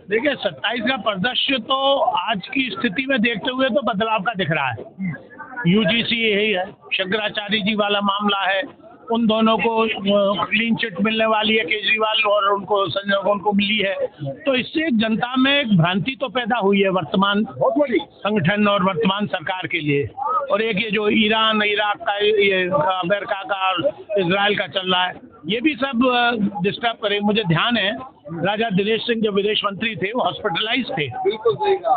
देखिए 27 का परिदृश्य तो आज की स्थिति में देखते हुए तो बदलाव का दिख रहा है। यूजीसी यही है, शंकराचार्य जी वाला मामला है, उन दोनों को क्लीन चिट मिलने वाली है, केजरीवाल और उनको संजय उनको मिली है। तो इससे जनता में एक भ्रांति तो पैदा हुई है वर्तमान संगठन और वर्तमान सरकार के लिए। और एक ये जो ईरान इराक का, ये अमेरिका का, इजराइल का चल रहा है, ये भी सब डिस्टर्ब करे। मुझे ध्यान है राजा दिनेश सिंह जब विदेश मंत्री थे वो हॉस्पिटलाइज थे, बिल्कुल सही कहा।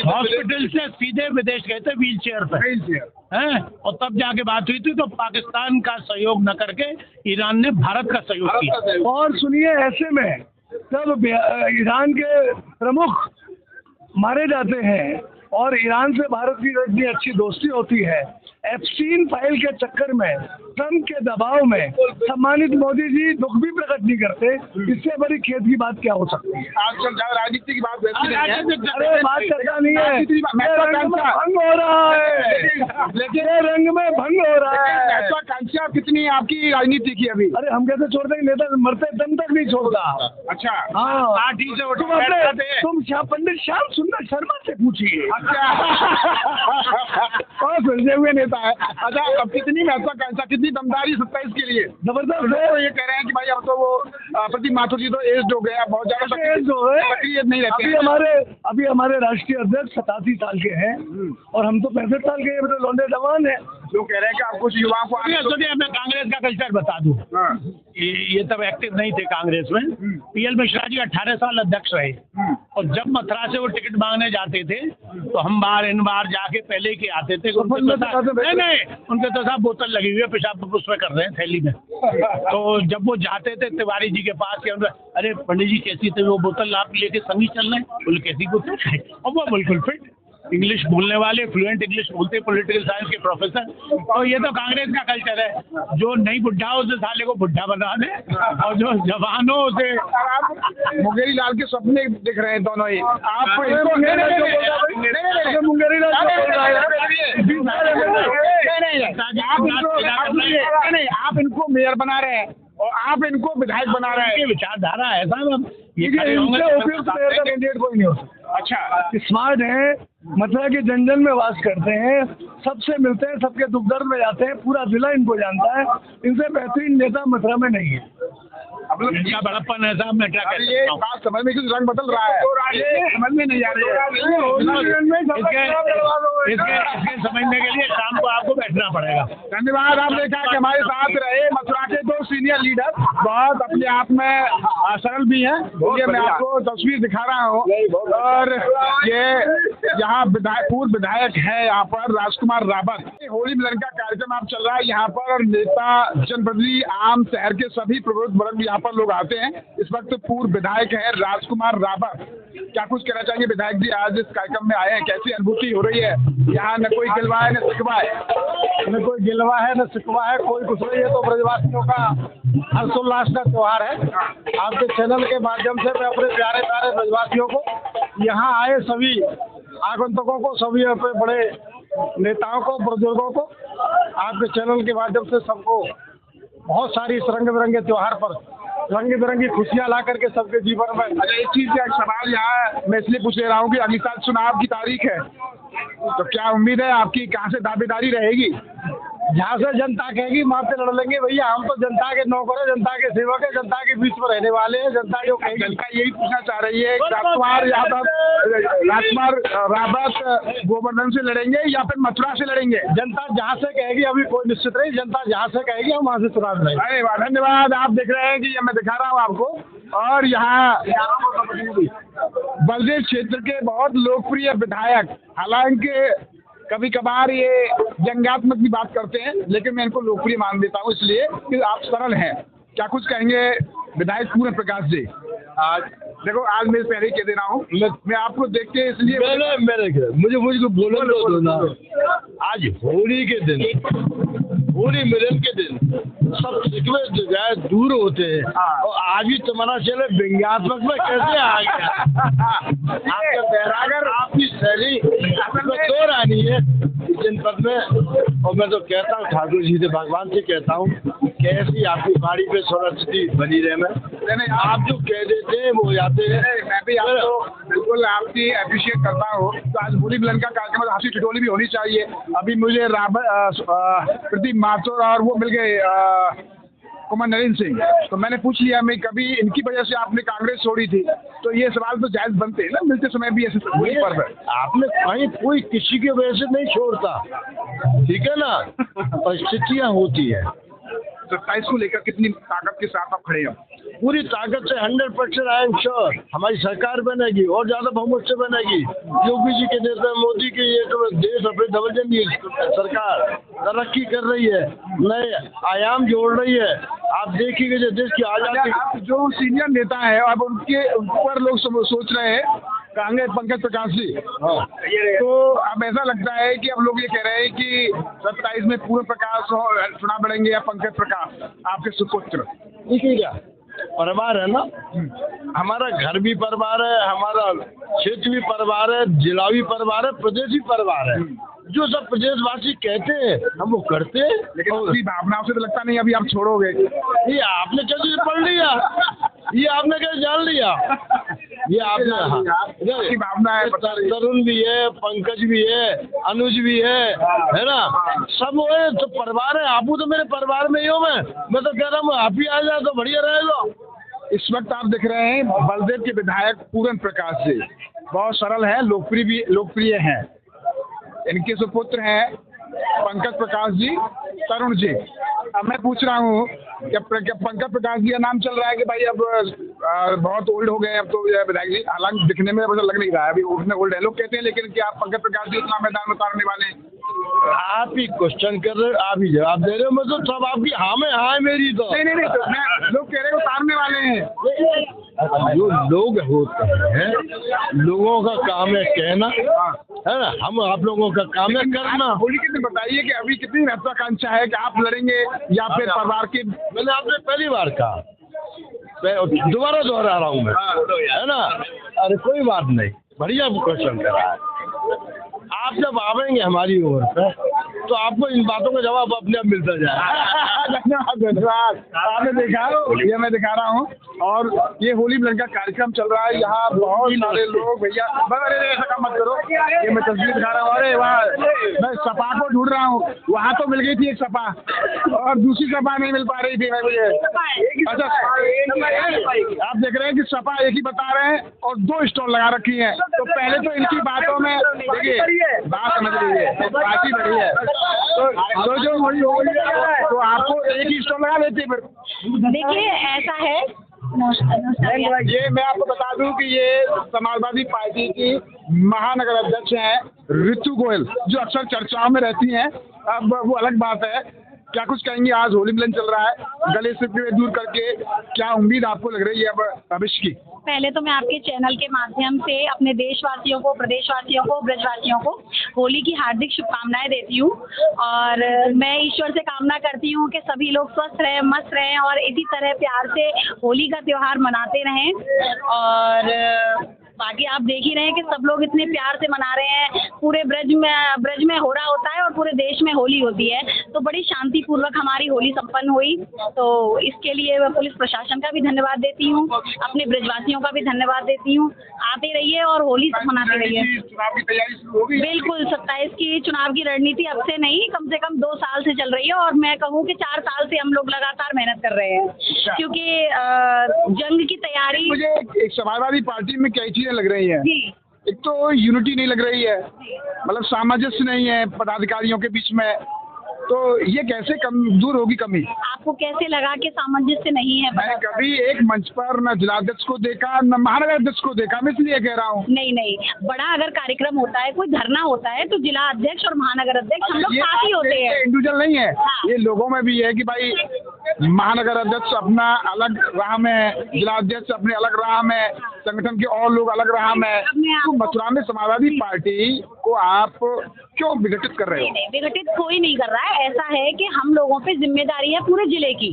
हॉस्पिटल से सीधे विदेश गए थे व्हील चेयर पर हैं, और तब जाके बात हुई थी तो पाकिस्तान का सहयोग न करके ईरान ने भारत का सहयोग किया। और सुनिए, ऐसे में जब ईरान के प्रमुख मारे जाते हैं और ईरान से भारत की इतनी अच्छी दोस्ती होती है, एप्स्टीन फाइल के चक्कर में ट्रंप के दबाव में सम्मानित मोदी जी दुख भी प्रकट नहीं करते, इससे बड़ी खेद की बात क्या हो सकती है? आजकल राजनीति की बात वैसी नहीं है। अरे बात करना नहीं है, रंग में भंग हो रहा है, लेकिन रंग में भंग हो रहा है। महत्वाकांक्षा कितनी है आपकी राजनीति की अभी? अरे हम कैसे छोड़ देंगे, नेता मरते दम तक नहीं छोड़ता। अच्छा हाँ, पार्टी से तुम पंडित श्याम सुंदर शर्मा से पूछिए। अच्छा और सुलझे हुए नेता है। अच्छा, अब कितनी महत्वाकांक्षा, कितनी दमदारी 27 के लिए? जबरदस्त है। तो ये कह रहे हैं कि भाई अब तो वो प्रदीप माथुर जी तो एज हो गया, बहुत ज्यादा सक्रिय नहीं रहते। अभी हमारे राष्ट्रीय अध्यक्ष 87 साल के हैं और हम तो 65 साल के हैं, तो लौंडे जवान है। जो कह रहे हैं कि आप कुछ युवाओं को मैं कांग्रेस का कल्चर बता दूं, ये तब एक्टिव नहीं थे कांग्रेस में। पीएल मिश्रा जी 18 साल अध्यक्ष रहे और जब मथुरा से वो टिकट मांगने जाते थे तो हम बार इन बार जाके पहले के आते थे। नहीं, उनके तो साहब बोतल लगी हुई है, पेशाब उसमें कर रहे हैं थैली में। तो जब वो जाते थे तिवारी जी के पास के, अरे पंडित जी कैसी थे वो बोतल आप लेके संगी चल रहे हैं, बोले कैसी बोतल, और वो बिल्कुल फिट। इंग्लिश बोलने वाले, फ्लुएंट इंग्लिश बोलते, पॉलिटिकल साइंस के प्रोफेसर। तो ये तो कांग्रेस का कल्चर है, जो नई बुढ़ा हो उसे साले को बुढ़ा बना दे, और जो जवान हो उसे। मुंगेरी लाल के सपने दिख रहे हैं दोनों ही। आप आप इनको मेयर बना रहे हैं और आप इनको विधायक बना रहे हैं। विचारधारा है साहब, इनसे उपयुक्त मेयर का कैंडिडेट कोई नहीं हो सकता। अच्छा, स्मार्ट है, मथुरा के जन जन में वास करते हैं, सबसे मिलते हैं, सबके दुख दर्द में जाते हैं, पूरा जिला इनको जानता है। इनसे बेहतरीन नेता मथुरा में नहीं है। अब लोग इनका बड़प्पन है साहब, मैं क्या अरे कहता ये हूँ। बात समझ में क्यों रंग बदल रहा है, ये समझ में नहीं आ रही है। इसके समझने के लिए शाम को आपको बैठना पड़ेगा। धन्यवाद। आप देखा कि हमारे साथ रहे मथुरा के 2 सीनियर लीडर, बहुत अपने आप में सरल भी हैं। ये मैं आपको तस्वीर दिखा रहा हूँ, और ये यहाँ पूर्व विधायक है यहाँ पर राजकुमार रावत। होली मिलन का कार्यक्रम आप चल रहा है यहाँ पर, और नेता, जनप्रतिनिधि, आम शहर के सभी प्रबुद्ध वर्ग यहाँ पर लोग आते हैं। इस वक्त पूर्व विधायक है राजकुमार रावत। क्या कुछ कहना चाहिए विधायक जी, आज इस कार्यक्रम में आए हैं, कैसी अनुभूति हो रही है? यहाँ न कोई गिलवा है न शिकवा है, न कोई गिलवा है न शिकवा है, कोई कुछ नहीं है। तो ब्रजवासियों का हर्षोल्लास का त्योहार है। आपके चैनल के माध्यम से मैं अपने प्यारे प्यारे ब्रजवासियों को, यहाँ आए सभी आगंतुकों को, सभी अपने बड़े नेताओं को, बुजुर्गों को, आपके चैनल के माध्यम से सबको बहुत सारी इस रंग बिरंगे त्योहार पर रंग बिरंगी खुशियाँ ला करके सबके जीवन में। अच्छा, एक चीज का एक सवाल यहाँ मैं इसलिए पूछ ले रहा हूँ कि अगली साल चुनाव की तारीख है, तो क्या उम्मीद है आपकी, कहाँ से दावेदारी रहेगी? जहाँ से जनता कहेगी वहाँ पे लड़ लेंगे भैया। हम तो जनता के नौकर है, जनता के सेवक है, जनता के बीच में रहने वाले हैं। जनता जो कहेगी, जनता यही पूछना चाह रही है, राजकुमार रावत गोवर्धन से लड़ेंगे या फिर मथुरा से लड़ेंगे? जनता जहाँ से कहेगी, अभी कोई निश्चित नहीं, जनता जहाँ से कहेगी हम वहाँ से चुनाव लड़ेंगे। अरे वाह, धन्यवाद। आप देख रहे हैं कि ये मैं दिखा रहा हूँ आपको, और यहाँ बलदेव क्षेत्र के बहुत लोकप्रिय विधायक, हालांकि कभी कभार ये व्यंग्यात्मक भी बात करते हैं, लेकिन मैं इनको लोकप्रिय मान देता हूँ इसलिए कि आप सरल हैं। क्या कुछ कहेंगे विधायक पूर्ण प्रकाश जी? आज देखो, आज मैं पहले ही कह दे रहा हूँ, मैं आपको देख के इसलिए मुझे बोलो दो ना। आज होली के दिन, होली मिलन के दिन सब शिकवे जो है दूर होते हैं, और आज भी तुम्हारा चले व्यंग्यात्मक में कैसे आ गया? आपका बैरागर, आपकी शैली तो रानी है जनपद में। और मैं तो कहता हूँ ठाकुर जी से, भगवान से कहता हूँ, कैसी आपकी गाड़ी पे सुरक्षित बनी रहे। मैं आप जो कह देते हैं वो जाते हैं। मैं भी आपको बिल्कुल आपकी अप्रिशिएट करता हूँ। तो आज होली मिलन का कार्यक्रम, हंसी ठिठोली भी होनी चाहिए। अभी मुझे प्रदीप माथुर और वो मिल गए कुमार नरेंद्र सिंह, तो मैंने पूछ लिया, मैं कभी इनकी वजह से आपने कांग्रेस छोड़ी थी, तो ये सवाल तो जायज बनते हैं ना, मिलते समय भी ऐसे होली पर्व है। आपने कहीं कोई किसी की वजह से नहीं छोड़ता, ठीक है ना? परिस्थितियाँ होती है। 27 को लेकर कितनी ताकत के साथ आप खड़े हैं? पूरी ताकत से 100% आई एम श्योर हमारी सरकार बनेगी, और ज्यादा बहुमत से बनेगी। योगी जी के नेता, मोदी की ये तो देश अपने डबल सरकार तरक्की कर रही है, नए आयाम जोड़ रही है। आप देखिएगा जो देश की आजादी, जो सीनियर नेता है अब उनके ऊपर लोग सोच रहे हैं, कांग्रेस पंकज प्रकाश जी, तो अब ऐसा लगता है कि अब लोग ये कह रहे हैं कि 27 में पूर्ण प्रकाश चुनाव लड़ेंगे या पंकज प्रकाश आपके सुपुत्र? देखिए क्या परिवार है ना, हमारा घर भी परिवार है, हमारा क्षेत्र भी परिवार है, जिला भी परिवार है, प्रदेश भी परिवार है। जो सब प्रदेशवासी कहते हैं हम वो करते हैं। लेकिन उसकी भावनाओं से तो लगता नहीं अभी आप छोड़ोगे। ये आपने क्या चीज पढ़ लिया, ये आपने क्या जान लिया, ये आपने भावना है। तरुण भी है, पंकज भी है, अनुज भी है ना, सब है तो परिवार है। आप तो मेरे परिवार में ही हो। मैं तो कह रहा हूँ आप ही आ जाए तो बढ़िया रहेगा। इस वक्त आप देख रहे हैं बलदेव के विधायक पूर्ण प्रकाश जी, बहुत सरल है, लोकप्रिय हैं। इनके सुपुत्र हैं पंकज प्रकाश जी, तरुण जी। अब मैं पूछ रहा हूँ कि पंकज प्रकाश जी का नाम चल रहा है कि भाई अब बहुत ओल्ड हो गए अब तो विधायक जी, हालांकि दिखने में मुझे लग नहीं रहा है अभी उतने ओल्ड है, लोग कहते हैं, लेकिन क्या पंकज प्रकाश जी इतना मैदान में उतारने वाले हैं? आप ही क्वेश्चन कर रहे हो, आप ही जवाब दे रहे हो, मतलब सब आपकी हाँ में हाँ है मेरी तो नहीं, लोग कह रहे हैं उतारने वाले हैं। जो लोग होते हैं, लोगों का काम है कहना, है ना, हम आप लोगों का काम है करना। होली के दिन बताइए कि अभी कितनी महत्वाकांक्षा है कि आप लड़ेंगे या फिर परिवार के? मैंने आपने पहली बार कहा, मैं दोबारा दोहरा रहा हूँ मैं, है ना। अरे कोई बात नहीं, बढ़िया क्वेश्चन करा है। आप जब आवेंगे हमारी ओर से तो आपको इन बातों का जवाब अपने आप मिलता जाए। धन्यवाद धन्यवाद। आपने देखा, ये मैं दिखा रहा हूँ, और ये होली मिलन का कार्यक्रम चल रहा है। यहाँ बहुत सारे लोग, भैया अरे ऐसा काम मत करो, ये मैं तस्वीर दिखा रहा हूँ। अरे वहाँ मैं सपा को ढूंढ रहा हूँ, वहाँ तो मिल गई थी एक सपा और दूसरी सपा नहीं मिल पा रही थी मैं मुझे। अच्छा, आप देख रहे हैं कि सपा एक ही बता रहे हैं और 2 स्टॉल लगा रखी हैं। तो पहले तो इनकी बातों में देखिए, बात समझ लीजिए, बात ही बड़ी है। तो जो वही हो गई तो आपको एक ही स्टॉल लगा लेते फिर। देखिए ऐसा है, ये मैं आपको बता दूं कि ये समाजवादी पार्टी की महानगर अध्यक्ष हैं ऋतु गोयल, जो अक्सर चर्चाओं में रहती हैं। अब वो अलग बात है, क्या कुछ कहेंगी? आज होली मिलन चल रहा है, गले से दूर करके क्या उम्मीद आपको लग रही है अब भविष्य की? पहले तो मैं आपके चैनल के माध्यम से अपने देशवासियों को, प्रदेशवासियों को, ब्रजवासियों को होली की हार्दिक शुभकामनाएं देती हूँ। और मैं ईश्वर से कामना करती हूँ कि सभी लोग स्वस्थ रहें, मस्त रहें और इसी तरह प्यार से होली का त्योहार मनाते रहें। और बाकी आप देख ही रहे हैं कि सब लोग इतने प्यार से मना रहे हैं। पूरे ब्रज में हो रहा होता है और पूरे देश में होली होती है, तो बड़ी शांतिपूर्वक हमारी होली संपन्न हुई। तो इसके लिए मैं पुलिस प्रशासन का भी धन्यवाद देती हूँ, अपने ब्रजवासियों का भी धन्यवाद देती हूँ। आते रहिए और होली मनाते रहिए। चुनाव की तैयारी शुरू हो गई? बिल्कुल, 27 की चुनाव की रणनीति अब से नहीं, कम से कम 2 साल से चल रही है और मैं कहूँ कि 4 साल से हम लोग लगातार मेहनत कर रहे हैं, क्योंकि जंग की तैयारी। मुझे एक समाजवादी पार्टी में कई चीजें लग रही है। एक तो यूनिटी नहीं लग रही है, मतलब सामंजस्य नहीं है पदाधिकारियों के बीच में, तो ये कैसे दूर होगी कमी? आपको कैसे लगा कि सामंजस्य नहीं है? मैंने कभी एक मंच पर न जिलाध्यक्ष को देखा न महानगर अध्यक्ष को देखा, मैं इसलिए कह रहा हूँ। नहीं, बड़ा अगर कार्यक्रम होता है, कोई धरना होता है, तो जिला अध्यक्ष और महानगर अध्यक्ष हम लोग साथ ही होते हैं। इंडिविजुअल नहीं है। हाँ। ये लोगों में भी है कि भाई महानगर अध्यक्ष अपना अलग राह में, जिला अध्यक्ष अपने अलग राह में, संगठन के और लोग अलग राह में। तो मथुरा में समाजवादी पार्टी को आप क्यों विघटित कर रहे हो? नहीं, विघटित कोई नहीं कर रहा है। ऐसा है कि हम लोगों पे जिम्मेदारी है पूरे जिले की,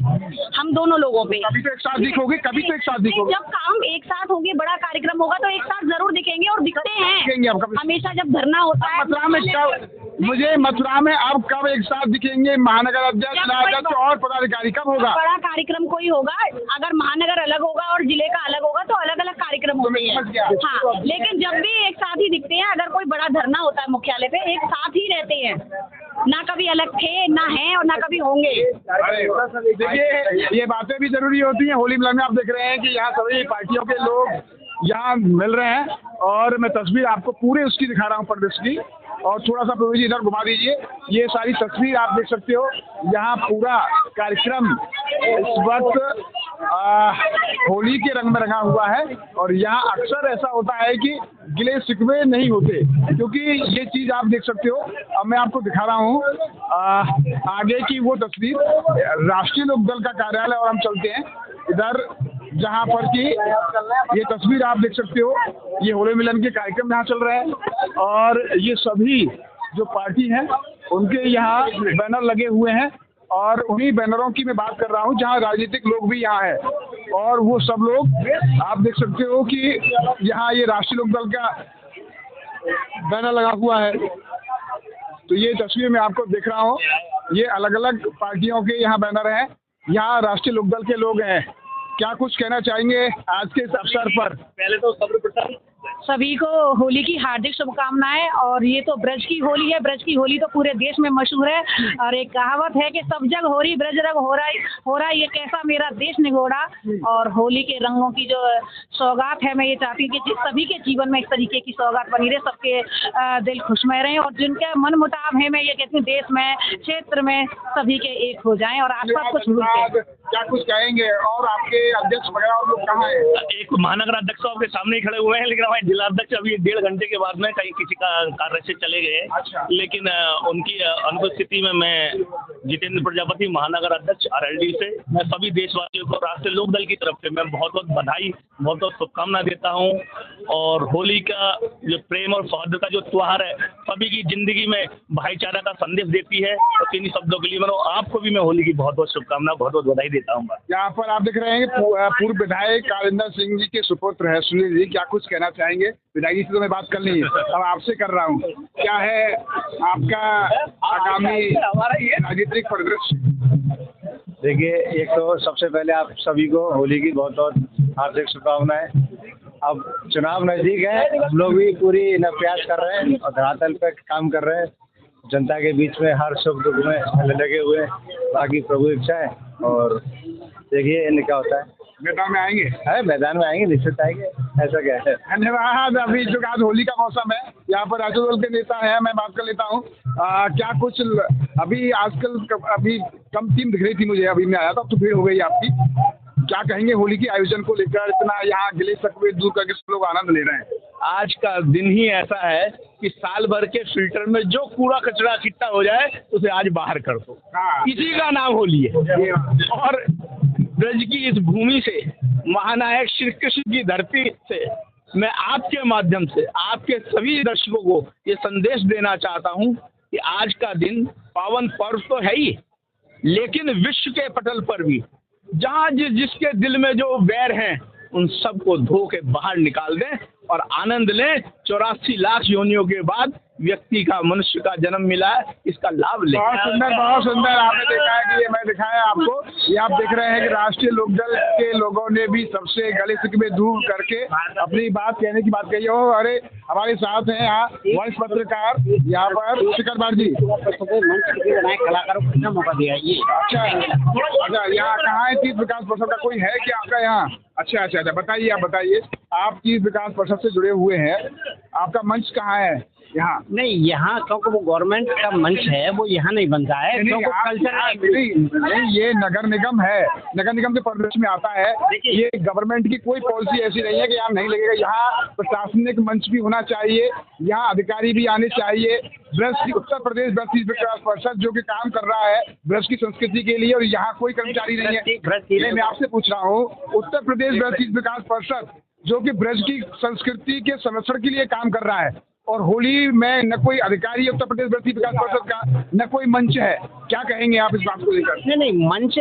हम दोनों लोगों पे। कभी तो एक साथ दिखोगे, कभी तो एक साथ दिखोगे। जब काम एक साथ होंगे, बड़ा कार्यक्रम होगा तो एक साथ जरूर दिखेंगे और दिखते हैं हमेशा जब धरना होता है। मथुरा में मुझे मथुरा में अब कब एक साथ दिखेंगे महानगर अध्यक्ष, जिलाध्यक्ष और पदाधिकारी? कब होगा बड़ा कार्यक्रम? कोई होगा, अगर महानगर अलग होगा और जिले का अलग होगा तो अलग अलग कार्यक्रम होते हैं। हाँ, लेकिन जब भी एक साथ ही दिखते हैं। अगर कोई बड़ा धरना होता है मुख्यालय पे, एक साथ ही रहते हैं, ना कभी अलग थे, ना हैं और ना कभी होंगे। देखिए, ये बातें भी जरूरी होती हैं। होली मिलन में आप देख रहे हैं कि यहाँ सभी पार्टियों के लोग यहाँ मिल रहे हैं और मैं तस्वीर आपको पूरे उसकी दिखा रहा हूँ, प्रदेश की। और थोड़ा सा प्रभु जी इधर घुमा दीजिए, ये सारी तस्वीर आप देख सकते हो। यहाँ पूरा कार्यक्रम इस वक्त होली के रंग में रंगा हुआ है और यहाँ अक्सर ऐसा होता है कि गिले शिकवे नहीं होते, क्योंकि ये चीज़ आप देख सकते हो। अब मैं आपको दिखा रहा हूँ आगे की वो तस्वीर, राष्ट्रीय लोकदल का कार्यालय, और हम चलते हैं इधर जहाँ पर कि ये तस्वीर आप देख सकते हो। ये होली मिलन के कार्यक्रम यहाँ चल रहे हैं और ये सभी जो पार्टी हैं उनके यहाँ बैनर लगे हुए हैं और उन्हीं बैनरों की मैं बात कर रहा हूँ जहाँ राजनीतिक लोग भी यहाँ हैं। और वो सब लोग आप देख सकते हो कि यहाँ ये राष्ट्रीय लोकदल का बैनर लगा हुआ है। तो ये तस्वीर मैं आपको दिख रहा हूँ, ये अलग अलग पार्टियों के यहाँ बैनर हैं, यहाँ राष्ट्रीय लोकदल के लोग हैं। क्या कुछ कहना चाहेंगे आज के इस अवसर पर? पहले तो सर्वप्रथम सभी को होली की हार्दिक शुभकामनाएं। और ये तो ब्रज की होली है, ब्रज की होली तो पूरे देश में मशहूर है। और एक कहावत है कि सब जग होरी ब्रज रंग हो रहा ये कैसा मेरा देश निगोड़ा। और होली के रंगों की जो सौगात है, मैं ये चाहती हूँ कि सभी के जीवन में इस तरीके की सौगात बनी रहे, सबके दिल खुशमय रहें और जिनके मन मुताब है, मैं ये कहती हूँ देश में, क्षेत्र में सभी के एक हो जाएं और आसपास कुछ भूलते। क्या कुछ कहेंगे? और आपके अध्यक्ष वगैरह और लोग कहाँ हैं? एक महानगर अध्यक्ष आपके सामने ही खड़े हुए हैं, लेकिन हमारे जिला अध्यक्ष अभी 1.5 घंटे के बाद में कहीं किसी का कार्य से चले गए। अच्छा। लेकिन उनकी अनुपस्थिति में मैं जितेंद्र प्रजापति, महानगर अध्यक्ष RLD से। मैं सभी देशवासियों को राष्ट्रीय लोकदल की तरफ से मैं बहुत बहुत बधाई, बहुत बहुत शुभकामना देता हूं। और होली का जो प्रेम और सौहार्द का जो त्योहार है, सभी की जिंदगी में भाईचारा का संदेश देती है। और इन्हीं शब्दों के लिए मैं आपको भी मैं होली की बहुत बहुत शुभकामना, बहुत बहुत बधाई देता हूँ। यहाँ पर आप देख रहे हैं कि पूर्व विधायक कालिंदर सिंह जी के सुपुत्र है सुनील जी, क्या कुछ कहना चाहेंगे? विधायक जी से तो मैं बात कर ली, अब आपसे कर रहा हूँ, क्या है आपका आगामी राजनीतिक परिदृश्य? देखिए, एक तो सबसे पहले आप सभी को होली की बहुत बहुत हार्दिक शुभकामनाएं। अब चुनाव नजदीक है, हम लोग भी पूरी प्रयास कर रहे हैं और धरातल पे काम कर रहे हैं, जनता के बीच में हर सुख दुख में लगे हुए हैं। बाकी प्रभु इच्छा है और देखिए इन्हें क्या होता है। मैदान में आएंगे? है, मैदान में आएंगे, निश्चित आएंगे, ऐसा क्या है। धन्यवाद। अभी जो आज होली का मौसम है, यहाँ पर राजद दल के नेता हैं, मैं बात कर लेता हूँ। क्या कुछ अभी आजकल अभी कम टीम दिख रही थी मुझे, अभी मैं आया था, अब तो भीड़ हो गई आपकी, क्या कहेंगे होली के आयोजन को लेकर? इतना यहाँ गिले शिकवे दूर करके सब लोग आनंद ले रहे हैं। आज का दिन ही ऐसा है कि साल भर के फिल्टर में जो कूड़ा कचरा इकट्ठा हो जाए उसे आज बाहर कर दो, इसी का नाम होली है। और ब्रज की इस भूमि से, महानायक श्री कृष्ण की धरती से मैं आपके माध्यम से आपके सभी दर्शकों को ये संदेश देना चाहता हूँ कि आज का दिन पावन पर्व तो है ही, लेकिन विश्व के पटल पर भी जहाँ जिसके दिल में जो बैर हैं उन सबको धो के बाहर निकाल दें और आनंद लें। 84 लाख योनियों के बाद व्यक्ति का, मनुष्य का जन्म मिला है, इसका लाभ लें। बहुत सुंदर, बहुत सुंदर। आपने देखा है कि ये मैं दिखाया आपको, ये आप देख रहे हैं कि राष्ट्रीय लोकदल के लोगों ने भी सबसे गले शिकवे दूर करके अपनी बात कहने की बात कही हो। अरे हमारे साथ हैं यहाँ वरिष्ठ पत्रकार यहाँ पर शिखर बाट जी। कलाकारों को कितना मौका दिया ये? अच्छा, यहाँ कहाँ है तीर्थ विकास परिषद का कोई है क्या आपका यहाँ? अच्छा, बताइए, आप बताइए, आप तीर्थ विकास परिषद से जुड़े हुए हैं, आपका मंच कहाँ है यहाँ? नहीं, यहाँ क्योंकि वो गवर्नमेंट का मंच है, वो यहाँ नहीं बनता है, क्योंकि कल्चर नहीं, ये नगर निगम है, नगर निगम के परिदृश्य में आता है। ये गवर्नमेंट की कोई पॉलिसी ऐसी नहीं है कि यहाँ नहीं लगेगा। यहाँ प्रशासनिक मंच भी होना चाहिए, यहाँ अधिकारी भी आने चाहिए। उत्तर प्रदेश ब्रज तीर्थ विकास परिषद जो कि काम कर रहा है ब्रज की संस्कृति के लिए, और यहाँ कोई कर्मचारी नहीं है। मैं आपसे पूछ रहा हूँ, उत्तर प्रदेश ब्रज तीर्थ विकास परिषद जो कि ब्रज की संस्कृति के संरक्षण के लिए काम कर रहा है, और होली में न कोई अधिकारी है उत्तर प्रदेश ब्रज तीर्थ विकास परिषद का, न कोई मंच है, क्या कहेंगे आप इस बात को लेकर? नहीं, मंच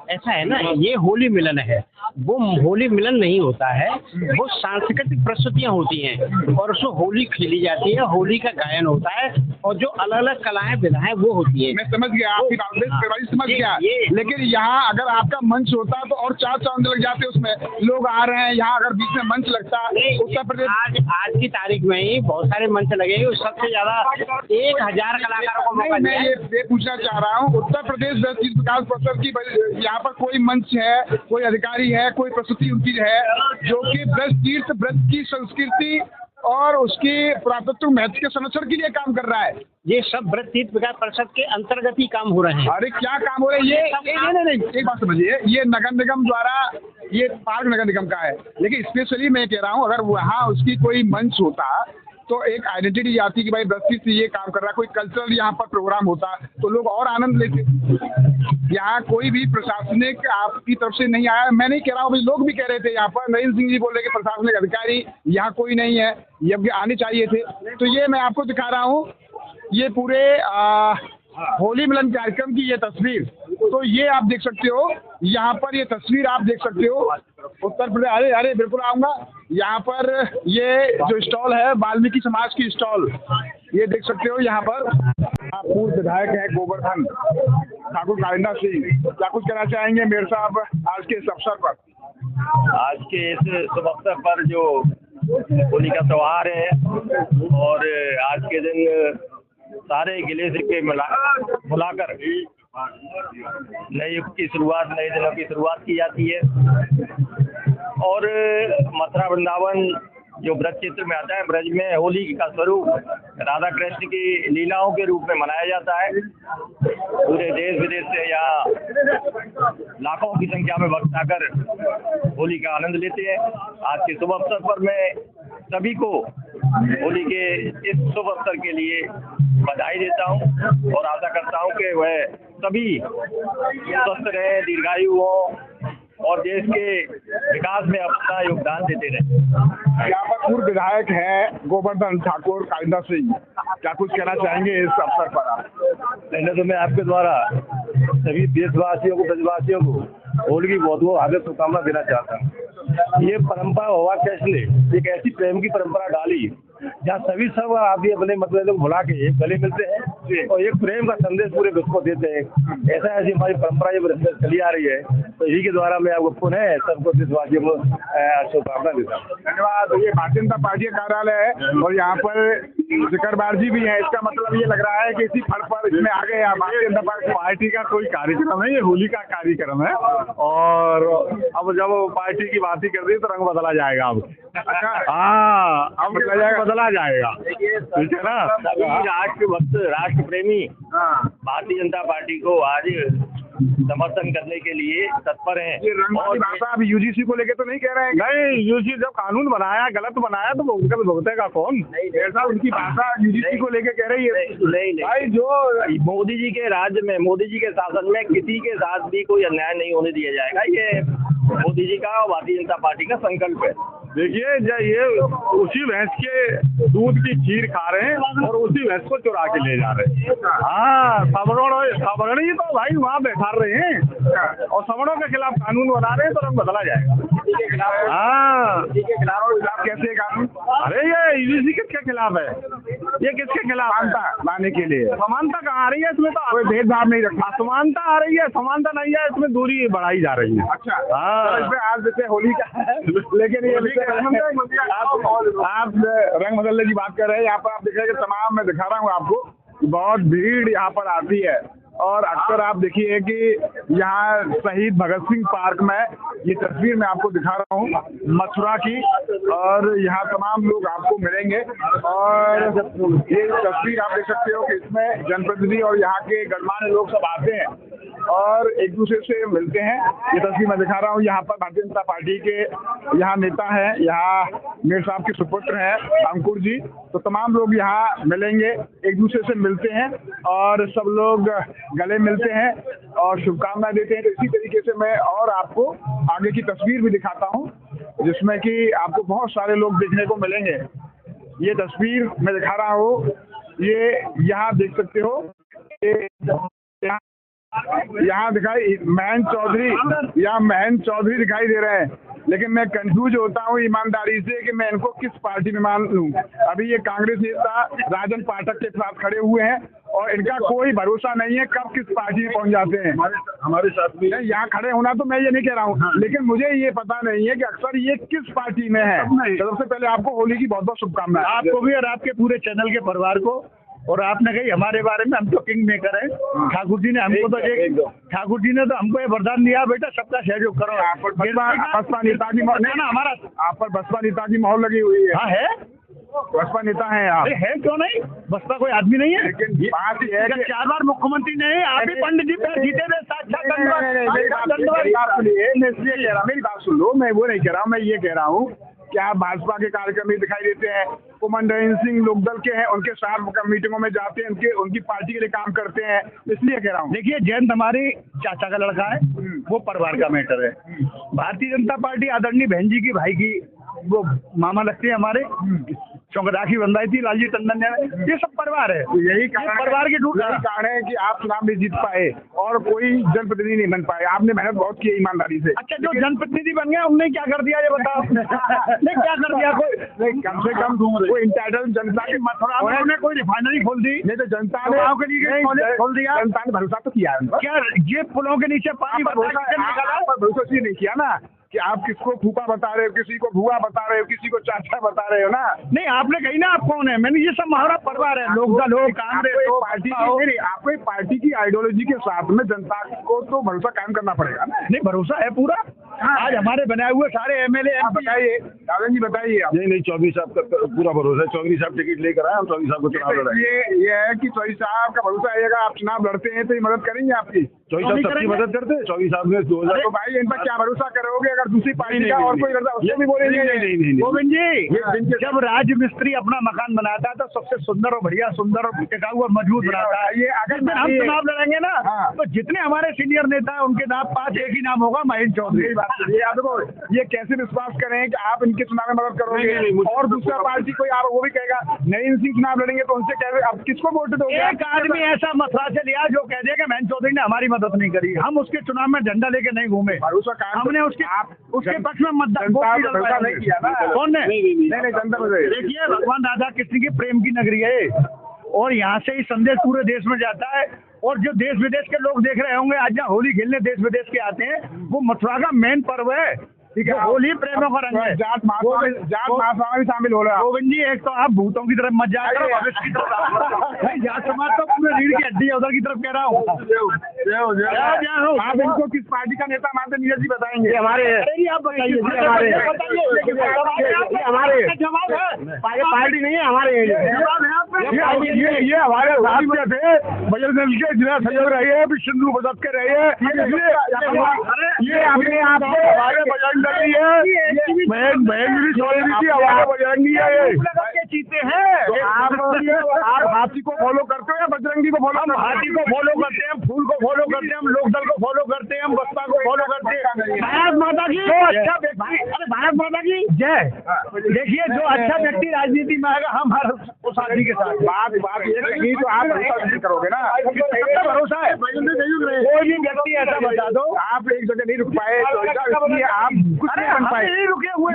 ऐसा है ना, ये होली मिलन है, वो होली मिलन नहीं होता है, वो सांस्कृतिक प्रस्तुतियाँ होती हैं और उसमें होली खेली जाती है, होली का गायन होता है और जो अलग अलग कलाएं विधाएं वो होती है। मैं समझ गया आपकी बात, समझ गया, लेकिन यहाँ अगर आपका मंच होता तो और 4 चांद लग जाते, उसमें लोग आ रहे हैं, यहाँ अगर बीच में मंच लगता उत्तर प्रदेश। आज की तारीख में ही बहुत सारे मंच लगे, सबसे ज्यादा 1000 कलाकारों को मौका दिया। ये पूछना चाह रहा हूँ, उत्तर प्रदेश ब्रज तीर्थ विकास परिषद की यहाँ पर कोई मंच है, कोई अधिकारी है, कोई प्रस्तुति उनकी है जो कि ब्रज की संस्कृति और उसकी पुरातत्व महत्व के संरक्षण के लिए काम कर रहा है? ये सब ब्रज तीर्थ विकास परिषद के अंतर्गत ही काम हो रहे हैं। अरे क्या काम हो रहे हैं ये? नहीं, एक बात समझिए, ये नगर निगम द्वारा, ये पार्क नगर निगम का है, लेकिन स्पेशली मैं कह रहा हूँ अगर वहाँ उसकी कोई मंच होता तो एक आइडेंटिटी आती कि भाई ब्रज तीर्थ से ये काम कर रहा है, कोई कल्चरल यहाँ पर प्रोग्राम होता तो लोग और आनंद लेते। यहाँ कोई भी प्रशासनिक आपकी तरफ से नहीं आया, मैं नहीं कह रहा हूँ, लोग भी कह रहे थे यहाँ पर, नरेंद्र सिंह जी बोल रहे कि प्रशासनिक अधिकारी यहाँ कोई नहीं है, ये आने चाहिए थे। तो ये मैं आपको दिखा रहा हूँ, ये पूरे होली मिलन कार्यक्रम की ये तस्वीर, तो ये आप देख सकते हो, यहाँ पर ये तस्वीर आप देख सकते हो उत्तर प्रदेश। अरे बिल्कुल आऊँगा। यहाँ पर ये जो स्टॉल है वाल्मीकि समाज की स्टॉल, ये देख सकते हो। यहाँ पर आप पूर्व विधायक हैं गोवर्धन ठाकुर कालिंदा सिंह, क्या कुछ कहना चाहेंगे मेयर साहब आज के इस अवसर पर? आज के इस शुभ अवसर पर जो होली का त्योहार है और आज के दिन सारे गिले शिकवे भुलाकर नए युग की शुरुआत, नए दिनों की शुरुआत की जाती है। और मथुरा वृंदावन जो ब्रज क्षेत्र में आता है, ब्रज में होली का स्वरूप राधा कृष्ण की लीलाओं के रूप में मनाया जाता है। पूरे देश विदेश से यहाँ लाखों की संख्या में भक्त आकर होली का आनंद लेते हैं। आज के शुभ अवसर पर मैं सभी को होली के इस शुभ अवसर के लिए बधाई देता हूँ और आशा करता हूँ कि वह सभी स्वस्थ रहें, दीर्घायु हों और देश के विकास में अपना योगदान देते रहे। यहाँ पर पूर्व विधायक हैं गोवर्धन ठाकुर कालिंदा सिंह, क्या कुछ कहना चाहेंगे इस अवसर पर आप? पहले तो मैं आपके द्वारा सभी देशवासियों को, ब्रजवासियों को होली की बहुत बहुत हार्दिक शुभकामना देना चाहता हूँ। ये परंपरा हवा कैसे एक ऐसी प्रेम की परंपरा डाली जहाँ सभी सब आदमी अपने मतभेदों को भुला के गले मिलते हैं और एक प्रेम का संदेश पूरे विश्व को देते हैं। ऐसा ऐसी हमारी परंपरा ये चली आ रही है, तो इसी के द्वारा मैं आपको पुनः सबको देशवासियों को शुभकामना देता हूँ। धन्यवाद। ये भारतीय जनता पार्टी का कार्यालय है और यहाँ पर शिखर बारजी भी है। इसका मतलब ये लग रहा है कि इसी फल पर इसमें आ गए। भारतीय जनता पार्टी का कोई कार्यक्रम है, ये होली का कार्यक्रम है और अब जब पार्टी की बात ही कर दी तो रंग बदला जाएगा। अब हाँ, अब बदला जाएगा, ठीक है ना। राष्ट्र भक्त, राष्ट्र प्रेमी भारतीय जनता पार्टी को आज समर्थन करने के लिए तत्पर हैं। ये रंग की भाषा आप यूजीसी को लेके तो नहीं कह रहे हैं? नहीं, यूजीसी जब कानून बनाया गलत बनाया तो उनका भुगतेगा कौन? ऐसा उनकी भाषा यूजीसी को लेके कह रही है। नहीं भाई, जो मोदी जी के राज्य में, मोदी जी के शासन में किसी के साथ भी कोई अन्याय नहीं होने दिया जाएगा। ये मोदी जी का और भारतीय जनता पार्टी का संकल्प है। देखिए, ये उसी भैंस के दूध की खीर खा रहे हैं और उसी भैंस को चुरा के ले जा रहे हैं। हाँ, सवर्ण ही तो भाई वहाँ बैठा रहे हैं और सवर्णों के खिलाफ कानून बना रहे हैं तो रंग बदला जाएगा। हाँ, कैसे कानून? अरे ये यूजीसी किसके खिलाफ है? ये किसके खिलाफ? समानता लाने के लिए। समानता कहाँ आ रही है? इसमें तो कोई भेदभाव नहीं रखा। समानता आ रही है, समानता नहीं है, इसमें दूरी बढ़ाई जा रही है। अच्छा, हाँ, इसमें आज जैसे होली का है, लेकिन ये आप रंग बदलने की बात कर रहे हैं। यहाँ पर आप देख रहे हैं कि तमाम, मैं दिखा रहा हूँ आपको, बहुत भीड़ यहाँ पर आती है और अक्सर आप देखिए कि यहाँ शहीद भगत सिंह पार्क में, ये तस्वीर मैं आपको दिखा रहा हूँ मथुरा की, और यहाँ तमाम लोग आपको मिलेंगे और ये तस्वीर आप देख सकते हो कि इसमें जनप्रतिनिधि और यहाँ के गणमान्य लोग सब आते हैं और एक दूसरे से मिलते हैं। ये तस्वीर मैं दिखा रहा हूँ। यहाँ पर भारतीय जनता पार्टी के यहाँ नेता हैं, यहाँ मेरे साहब के सुपुत्र हैं अंकुर जी, तो तमाम लोग यहाँ मिलेंगे, एक दूसरे से मिलते हैं और सब लोग गले मिलते हैं और शुभकामनाएं देते हैं। तो इसी तरीके से मैं और आपको आगे की तस्वीर भी दिखाता हूँ जिसमें कि आपको बहुत सारे लोग देखने को मिलेंगे। ये तस्वीर मैं दिखा रहा हूँ, ये यहाँ देख सकते हो, यहाँ दिखाई महेंद्र चौधरी, यहाँ महेंद्र चौधरी दिखाई दे रहे हैं, लेकिन मैं कंफ्यूज होता हूँ ईमानदारी से कि मैं इनको किस पार्टी में मान लूँ। अभी ये कांग्रेस नेता राजन पाठक के साथ खड़े हुए हैं और इनका कोई भरोसा नहीं है कब किस पार्टी में पहुंच जाते हैं। हमारे साथ भी यहाँ खड़े होना तो मैं ये नहीं कह रहा हूँ, लेकिन मुझे ये पता नहीं है कि अक्सर ये किस पार्टी में है। सबसे पहले आपको होली की बहुत बहुत शुभकामनाएं, आपको भी और आपके पूरे चैनल के परिवार को। और आपने कही हमारे बारे में हम तो किंग मेकर हैं, ठाकुर जी ने हमको तो ठाकुर जी ने तो हमको ये वरदान दिया, बेटा सबका सहयोग करो। बसपा नेता की ना हमारा, आप पर बसपा नेता की मोहर लगी हुई है। हाँ है, बसपा नेता है आप? है क्यों नहीं, बसपा कोई आदमी नहीं है। लेकिन बात यह है कि 4 बार मुख्यमंत्री नहीं, आप ही पंडित जी जीते हुए साक्षात। मेरी बात सुन लो, मैं वो नहीं कह रहा हूँ, मैं ये कह रहा हूँ कि आप भाजपा के कार्यक्रम में दिखाई देते हैं, कुमंडन सिंह लोकदल के हैं, उनके साथ मीटिंगों में जाते हैं, उनकी पार्टी के लिए काम करते हैं, इसलिए कह रहा हूँ। देखिए, जयंत हमारी चाचा का लड़का है, वो परिवार का मैटर है। भारतीय जनता पार्टी आदरणीय बहन जी की भाई की वो मामा लगते हैं हमारे, चौंकदाखी बंदाई थी लालजी टंडन ने, ये सब परिवार है। यही परिवार के कारण है कि आप चुनाव नहीं जीत पाए और कोई जनप्रतिनिधि नहीं बन पाए। आपने मेहनत बहुत की ईमानदारी से। अच्छा, जो जनप्रतिनिधि बन गया उन्होंने क्या कर दिया ये बताओ? नहीं, क्या कर दिया? कोई कम से कम कोई इंटाइटल जनता की मथुरा उन्होंने कोई रिफाइनरी खोल दी, नहीं तो जनता ने खोल दिया, जनता ने भरोसा तो किया। क्या ये पुलों के नीचे पानी भरोसा नहीं किया ना कि आप किसको फूफा बता रहे हो, किसी को भुआ बता रहे हो, किसी को चाचा बता रहे हो ना। नहीं, आपने कही ना आप कौन है, मैंने ये सब हमारा परिवार है, लोग कांग्रेस पार्टी की, आपको पार्टी की आइडियोलॉजी के साथ में जनता को तो भरोसा कायम करना पड़ेगा ना। नहीं, भरोसा है पूरा। आज हमारे बनाए हुए सारे एमएलए बताइए, दादा जी बताइए आप। नहीं, चौधरी साहब का पूरा भरोसा है, चौधरी साहब टिकट लेकर आए, हम चौधरी साहब को चुनाव लड़ाएंगे। ये है कि चौधरी साहब का भरोसा आएगा, आप चुनाव लड़ते हैं तो ये मदद करेंगे आपकी। चौधरी साहब सबकी मदद करते हैं। चौधरी साहब ने 2000 तो भाई इन पर क्या भरोसा करोगे अगर दूसरी पार्टी का और कोई करता उसको भी बोलेंगे? नहीं। गोविंद जी, जब राज मिस्त्री अपना मकान बनाता है तो सबसे सुंदर और बढ़िया, सुंदर और टिकाऊ और मजबूत बनाता है। ये अगर हम चुनाव लड़ेंगे ना, तो जितने हमारे सीनियर नेता है उनके नाम 5 एक ही नाम होगा, महेंद्र चौधरी। ये कैसे विश्वास करें कि आप इनके चुनाव में मदद करोगे और दूसरा पार्टी कोई आप वो भी कहेगा नईम सिंह चुनाव लड़ेंगे तो उनसे कह अब किसको वोट दोगे? एक आदमी ऐसा मसला से लिया जो कह देगा महेंद्र चौधरी ने हमारी मदद नहीं करी, हम उसके चुनाव में झंडा लेके नहीं घूमे, हमने उसके पक्ष में मतदान नहीं किया ना। कौन ने? नहीं जनता में देखिए, भगवान राधा कृष्ण की प्रेम की नगरी है और यहाँ से ही संदेश पूरे देश में जाता है। और जो देश विदेश के लोग देख रहे होंगे आज यहाँ होली खेलने देश विदेश के आते हैं, वो मथुरा का मेन पर्व है। ठीक है, होली प्रेमों का रंग है। जात महासभा भी शामिल हो रहा है। गोविंद जी, एक तो आप भूतों की तरफ मत जाए, भविष्य की तरफ जात समाज तो पूरे रीढ़ की हड्डी है, उधर की तरफ कह रहा हूँ। आप इनको किस पार्टी का नेता मानते हैं? नीरज जी बताएंगे। हमारे आप बताइए, हमारे पार्टी नहीं है, हमारे ये हमारे राज्य थे बजरंग दल के जिला संयोग रहे हैं, सिंधु बदक के रहे हैं। ये अपने आप को हमारे बजरंग दली है, महेंद्र चौधरी जी हमारे बजरंगी है। ये चीते हैं। आप हाथी को फॉलो करते हो या बजरंगी को फॉलो? हम हाथी को फॉलो करते हैं, हम फूल को फॉलो करते हैं, हम लोकदल को फॉलो करते हैं, हम बसपा को फॉलो करते हैं। भारत माता की अच्छा व्यक्ति, अरे भारत माता की जय। देखिए, जो अच्छा व्यक्ति राजनीति में आएगा हम हर उस आदमी के साथ। बात ये कहीं तो आप भरोसा नहीं करोगे ना। भरोसा है, कोई भी व्यक्ति ऐसा बता दो। आप एक जगह नहीं रुक पाए तो इसलिए आप कुछ नहीं बन पाए। नहीं रुके हुए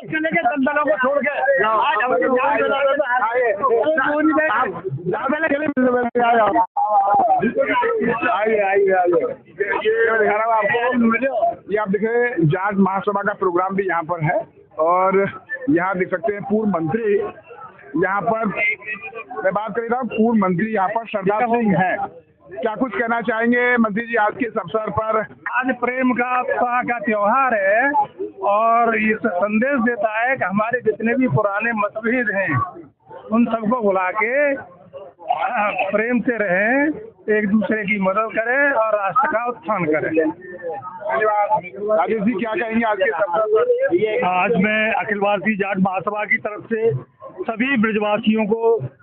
चले गए दंदलों को छोड़ के। आज ये आप देखे जाट महासभा का प्रोग्राम भी यहाँ पर है और यहाँ देख सकते हैं पूर्व मंत्री यहाँ पर, मैं बात कर रहा हूँ पूर्व मंत्री यहाँ पर सरदार सिंह है। क्या कुछ कहना चाहेंगे मंत्री जी आज के इस अवसर पर? आज प्रेम का त्योहार है और ये संदेश देता है कि हमारे जितने भी पुराने मतभेद हैं उन सबको भुला के प्रेम से रहें, एक दूसरे की मदद करें और राष्ट्र का उत्थान करें। धन्यवाद। राजेश जी क्या कहेंगे आज के अवसर पर? आज मैं अखिल भारतीय जाट महासभा की तरफ से सभी ब्रजवासियों को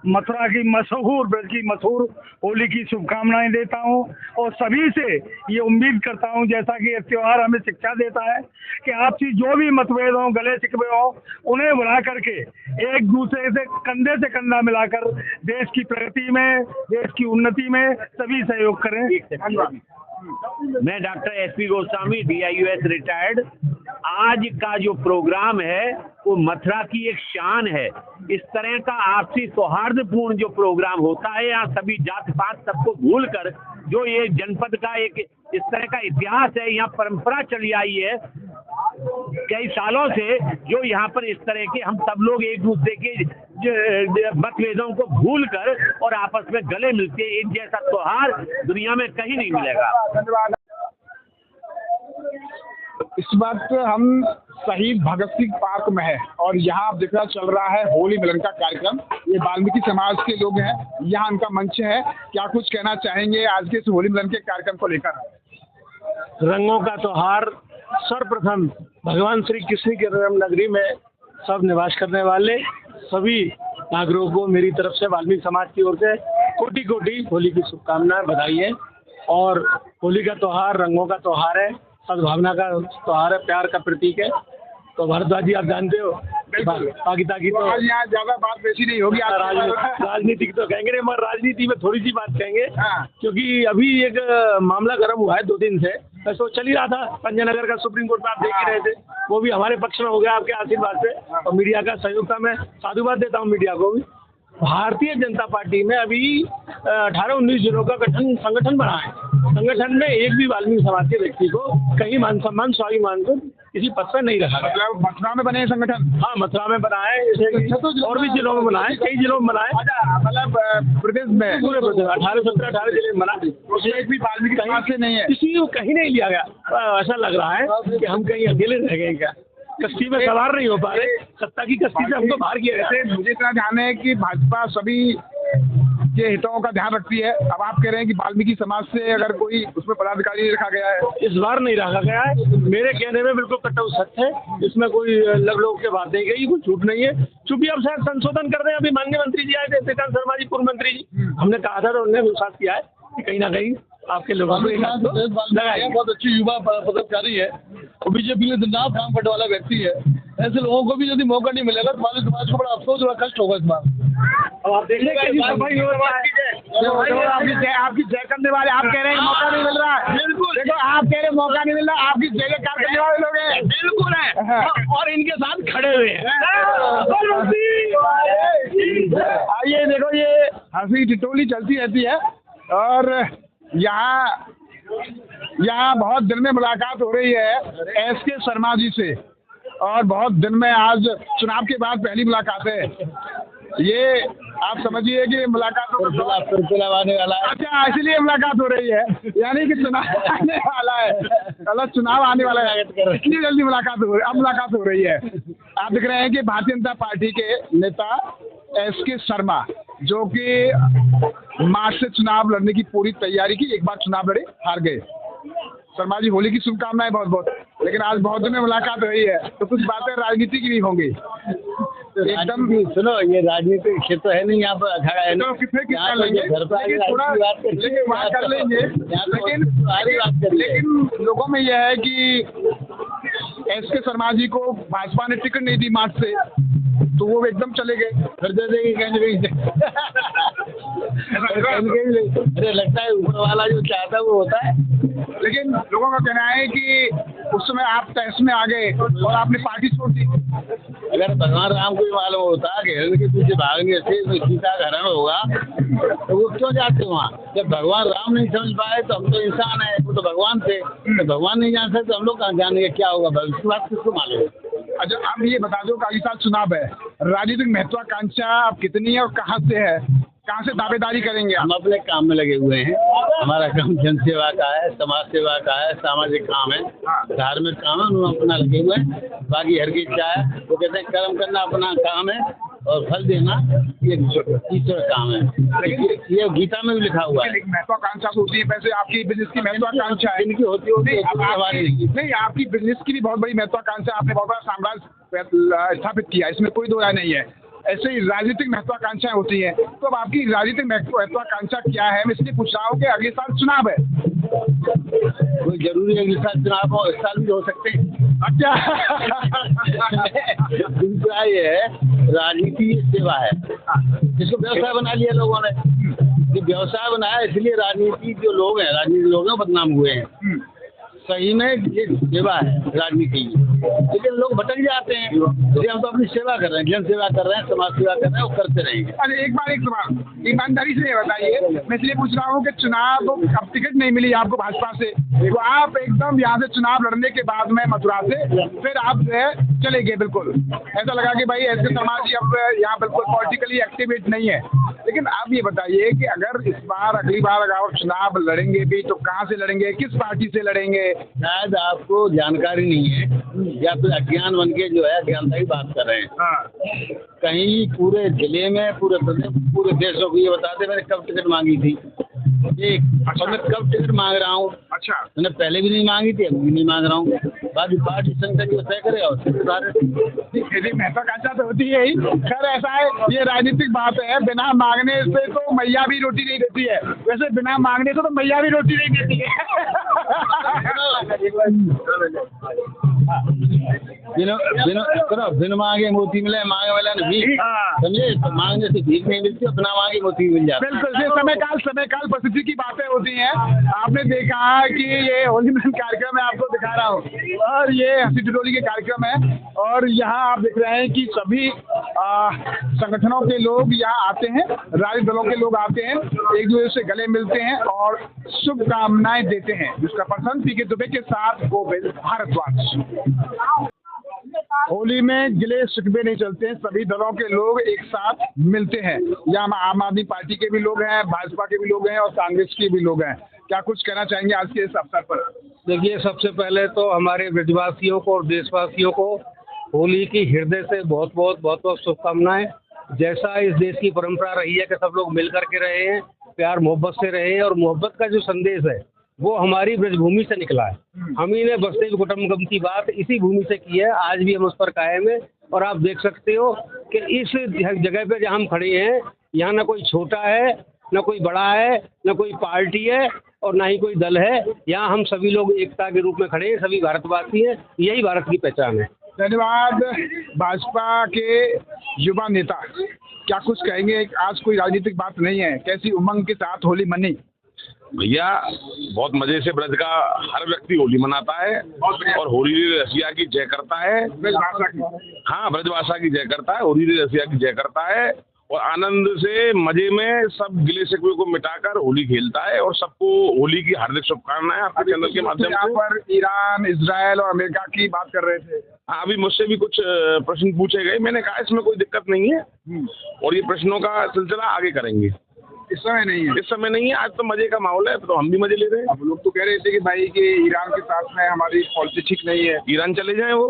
मथुरा की मशहूर ब्रज की मशहूर होली की शुभकामनाएं देता हूं और सभी से ये उम्मीद करता हूं, जैसा कि ये त्योहार हमें शिक्षा देता है कि आपसी जो भी मतभेद हो, गले शिकवे हो, उन्हें बुला करके एक दूसरे से कंधा मिलाकर देश की प्रगति में, देश की उन्नति में सभी सहयोग करें। मैं doctor SP Goswami, DIUS retired. आज का जो प्रोग्राम है वो मथुरा की एक शान है। इस तरह का आपसी सौहार्दपूर्ण जो प्रोग्राम होता है, यहाँ सभी जात पात सबको भूल कर जो ये जनपद का एक इस तरह का इतिहास है, यहाँ परंपरा चली आई है कई सालों से, जो यहाँ पर इस तरह के हम सब लोग एक दूसरे के मतभेदों को भूल कर और आपस में गले मिलते हैं। इन जैसा त्योहार दुनिया में कहीं नहीं मिलेगा। धन्यवाद। इस वक्त हम शहीद भगत सिंह पार्क में है और यहाँ आप देख रहा चल रहा है होली मिलन का कार्यक्रम। ये वाल्मीकि समाज के लोग हैं, यहाँ उनका मंच है। क्या कुछ कहना चाहेंगे आज के इस होली मिलन के कार्यक्रम को लेकर? रंगों का त्योहार सर्वप्रथम भगवान श्री कृष्ण की नगरी में सब निवास करने वाले सभी नागरिकों को मेरी तरफ से वाल्मीकि समाज की ओर से कोटि कोटि होली की शुभकामनाएं, बधाई है। और होली का त्योहार रंगों का त्योहार है, सद्भावना का त्योहार है, प्यार का प्रतीक है। तो भारद्वाज जी आप जानते हो पाकिस्तान की तो यहाँ ज्यादा बात वैसी नहीं होगी। राजनीति तो कहेंगे नहीं, मगर राजनीति में थोड़ी सी बात कहेंगे क्योंकि अभी एक मामला गर्म हुआ है 2 दिन से, तो चल ही रहा था पंजनगर का सुप्रीम कोर्ट में, आप देख रहे थे, वो भी हमारे पक्ष में हो गया आपके आशीर्वाद से और मीडिया का सहयोग था। मैं साधुवाद देता हूँ मीडिया को भी। भारतीय जनता पार्टी में अभी 18-19 जिलों का संगठन बना है। संगठन में एक भी वाल्मीकि समाज के व्यक्ति को कहीं मान सम्मान स्वाभिमान को किसी पद पर नहीं रखा गया। मथुरा में बने संगठन? हाँ, मथुरा में बना है, और भी जिलों में बना है, कई जिलों में बना है, मतलब प्रदेश में पूरे 18 जिले में बना। एक भी वाल्मीकि समाज से नहीं है, किसी को कहीं नहीं लिया गया। ऐसा लग रहा है कि हम कहीं अकेले रह गए क्या, कश्ती में सवार नहीं हो पा रहे, सत्ता की कश्ती से हमको बाहर किया गया। मुझे इतना ध्यान है कि भाजपा सभी के हितों का ध्यान रखती है। अब आप कह रहे हैं कि वाल्मीकि समाज से अगर कोई उसमें पदाधिकारी नहीं रखा गया है। इस बार नहीं रखा गया है, मेरे कहने में बिल्कुल कट्टर सत्य है, इसमें कोई लग लोग के बात नहीं गई, कोई छूट नहीं है। चूंकि अब शायद संशोधन कर रहे हैं, अभी माननीय मंत्री जी आए थे, श्रीकांत शर्मा जी पूर्व मंत्री जी, हमने कहा था तो उन्होंने विश्वास किया है कि कहीं ना कहीं आपके लोगों को लगाएंगे। बहुत अच्छी युवा पदाधिकारी है और बीजेपी ने दिनरात काम करने वाला व्यक्ति है। ऐसे लोगों को भी यदि मौका नहीं मिलेगा तो हमारे समाज को बड़ा अफसोस और कष्ट होगा इस बार। अब आप देखिए आपकी जय करने वाले आप कह रहे हैं मौका नहीं मिल रहा है। बिल्कुल देखो आप कह रहे हैं मौका नहीं मिल रहा, आपकी जय कार करने वाले लोग हैं। बिल्कुल है और इनके साथ खड़े हुए हैं। आइए देखो ये हंसी टिटोली चलती रहती है और यहाँ बहुत दिन में मुलाकात हो रही है एसके शर्मा जी से और बहुत दिन में आज चुनाव के बाद पहली मुलाकात है। ये आप समझिए कि मुलाकात आने वाला है। अच्छा इसलिए मुलाकात हो रही है, यानी कि चुनाव आने वाला है, मतलब चुनाव आने वाला है, इतनी जल्दी मुलाकात हो रही है। अब मुलाकात हो रही है। आप देख रहे हैं कि भारतीय जनता पार्टी के नेता एसके शर्मा जो कि मार्च से चुनाव लड़ने की पूरी तैयारी की, एक बार चुनाव लड़े हार गए। शर्मा जी होली की शुभकामनाएं बहुत बहुत। लेकिन आज बहुत दिन में मुलाकात हुई है तो कुछ बातें राजनीति की भी होंगी। एकदम सुनो, ये राजनीतिक क्षेत्र है नहीं यहाँ पर खड़ा है, तो फिर किस कर लेंगे, लेकिन वहाँ कर लेंगे। लेकिन लोगों में यह है कि एसके शर्मा जी को भाजपा ने टिकट नहीं दी मार्च से, तो वो एकदम चले गए, फिर दे देंगे कहीं अरे लगता है ऊपर वाला जो चाहता है वो होता है। लेकिन लोगों का कहना है कि उस समय आप तहस में आ गए और आपने पार्टी छोड़ दी। अगर भगवान राम को भी मालूम होता कि हिरण के पीछे भागने से सीता का हरण होगा तो वो क्यों जाते वहाँ। जब भगवान राम नहीं समझ पाए तो हम तो इंसान है, वो तो भगवान थे, तो भगवान नहीं जान सकते तो हम लोग कहाँ जानेंगे क्या होगा, भविष्य बात किसको मालूम है। अच्छा अब ये बता दो, अगले साल चुनाव है, राजनीतिक महत्वाकांक्षा अब कितनी है और कहाँ से है, कहाँ से दावेदारी करेंगे? हम अपने काम में लगे हुए हैं। हमारा काम जन सेवा का है, समाज सेवा का है, सामाजिक काम है, धार्मिक काम है, उन्होंने अपना लगे हुए हैं। बाकी हर की इच्छा है, वो कहते हैं कर्म करना अपना काम है और फल देना ये ईश्वर काम है। लेकिन ये गीता में भी लिखा हुआ है। महत्वाकांक्षा होती है, वैसे आपकी बिजनेस की महत्वाकांक्षा है, इनकी होती होती नहीं आपकी बिजनेस की भी बहुत बड़ी महत्वाकांक्षा, आपने बहुत बड़ा साम्राज्य स्थापित किया, इसमें कोई दो राय नहीं है। ऐसे ही राजनीतिक महत्वाकांक्षाएं होती हैं, तो अब आपकी राजनीतिक महत्वाकांक्षा क्या है? मैं इसलिए पूछ रहा हूँ कि अगले साल चुनाव है, कोई जरूरी अगले साल चुनाव हो, इस साल भी हो सकते हैं। अच्छा दूसरा ये है राजनीति सेवा है, जिसको व्यवसाय बना लिया लोगों ने। जो व्यवसाय बनाया इसलिए राजनीति जो लोग हैं, राजनीतिक लोग हैं बदनाम हुए हैं। सही में ये सेवा है राजनीति, लेकिन लोग भटक जाते हैं। इसलिए हम तो अपनी सेवा कर रहे हैं, जन सेवा कर रहे हैं, समाज सेवा कर रहे हैं, वो करते रहेंगे। अरे एक सवाल ईमानदारी से बताइए, मैं इसलिए पूछ रहा हूँ कि चुनाव अब टिकट नहीं मिली आपको भाजपा से, तो आप एकदम यहाँ से चुनाव लड़ने के बाद में मथुरा से फिर आप चले गए, बिल्कुल ऐसा लगा कि भाई ऐसे समाज अब यहाँ बिल्कुल पॉलिटिकली एक्टिवेट नहीं है। लेकिन आप ये बताइए कि अगर इस बार अगली बार अगर आप चुनाव लड़ेंगे भी तो कहाँ से लड़ेंगे, किस पार्टी से लड़ेंगे? शायद आपको जानकारी नहीं है या फिर अज्ञान बन के जो है अज्ञानता की बात कर रहे हैं। कहीं पूरे जिले में पूरे प्रदेश पूरे देशों को ये बताते मैंने कब टिकट मांगी थी, एक और मैं कब टिकट मांग रहा हूँ। अच्छा मैंने पहले भी नहीं मांगी थी, अभी भी नहीं मांग रहा हूँ। बाकी पार्टी संगठन जो तय करे और महत्वाकांक्षा तो होती है ही। खैर ऐसा है, ये राजनीतिक बात है, बिना मांगने से तो मैया भी रोटी नहीं देती है, वैसे बिना मांगने से तो मैया भी रोटी नहीं देती है। बिन मांगे मोती मिले, मांगे वाला ने भीख, समझे? तो मांगने से भीख नहीं मिलती और बिना मांगे मोती मिल जाता है। बिल्कुल, ये समय काल परिस्थिति की बातें होती हैं। आपने देखा कि ये होली मिलन कार्यक्रम है, आपको दिखा रहा हूँ, और ये हंसी टिटोली के कार्यक्रम है, और यहाँ आप देख रहे हैं कि सभी संगठनों के लोग यहाँ आते हैं, राजनीतिक दलों के लोग आते हैं, एक दूसरे से गले मिलते हैं और शुभकामनाएं देते हैं। जिसका पर्सन पीके दुबे के साथ गोविंद, भारद्वाज। होली में गिले शिकवे नहीं चलते हैं, सभी दलों के लोग एक साथ मिलते हैं। यहाँ आम आदमी पार्टी के भी लोग हैं, भाजपा के भी लोग हैं और कांग्रेस के भी लोग हैं। क्या कुछ कहना चाहेंगे आज के इस अवसर पर? देखिए, सबसे पहले तो हमारे ब्रजवासियों को और देशवासियों को होली की हृदय से बहुत बहुत शुभकामनाएं। जैसा इस देश की परंपरा रही है कि सब लोग मिल करके रहे हैं, प्यार मोहब्बत से रहे हैं, और मोहब्बत का जो संदेश है वो हमारी ब्रजभूमि से निकला है। हम ही ने वसुधैव कुटुंबकम की बात इसी भूमि से की है, आज भी हम उस पर कायम है। और आप देख सकते हो कि इस जगह पे जहाँ हम खड़े हैं, यहाँ ना कोई छोटा है, ना कोई बड़ा है, ना कोई पार्टी है, और ना ही कोई दल है। यहाँ हम सभी लोग एकता के रूप में खड़े हैं, सभी भारतवासी हैं, यही भारत की पहचान है। धन्यवाद। भाजपा के युवा नेता क्या कुछ कहेंगे? आज कोई राजनीतिक बात नहीं है, कैसी उमंग के साथ होली मनी? भैया बहुत मजे से ब्रज का हर व्यक्ति होली मनाता है और होली रसिया की जय करता है। हाँ, ब्रजभाषा की जय करता है, होली रसिया की जय करता है, और आनंद से मजे में सब गिले शिकवे को मिटाकर होली खेलता है, और सबको होली की हार्दिक शुभकामनाएं आपके चैनल के माध्यम से। यहाँ पर ईरान, इजराइल और अमेरिका की बात कर रहे थे। हाँ, अभी मुझसे भी कुछ प्रश्न पूछे गए, मैंने कहा इसमें कोई दिक्कत नहीं है, और ये प्रश्नों का सिलसिला आगे करेंगे। इस समय नहीं है, इस समय नहीं है, आज तो मजे का माहौल है, तो हम भी मजे ले रहे हैं। अब लोग तो कह रहे थे कि भाई कि ईरान के साथ में हमारी पॉलिसी ठीक नहीं है। ईरान चले जाएं, वो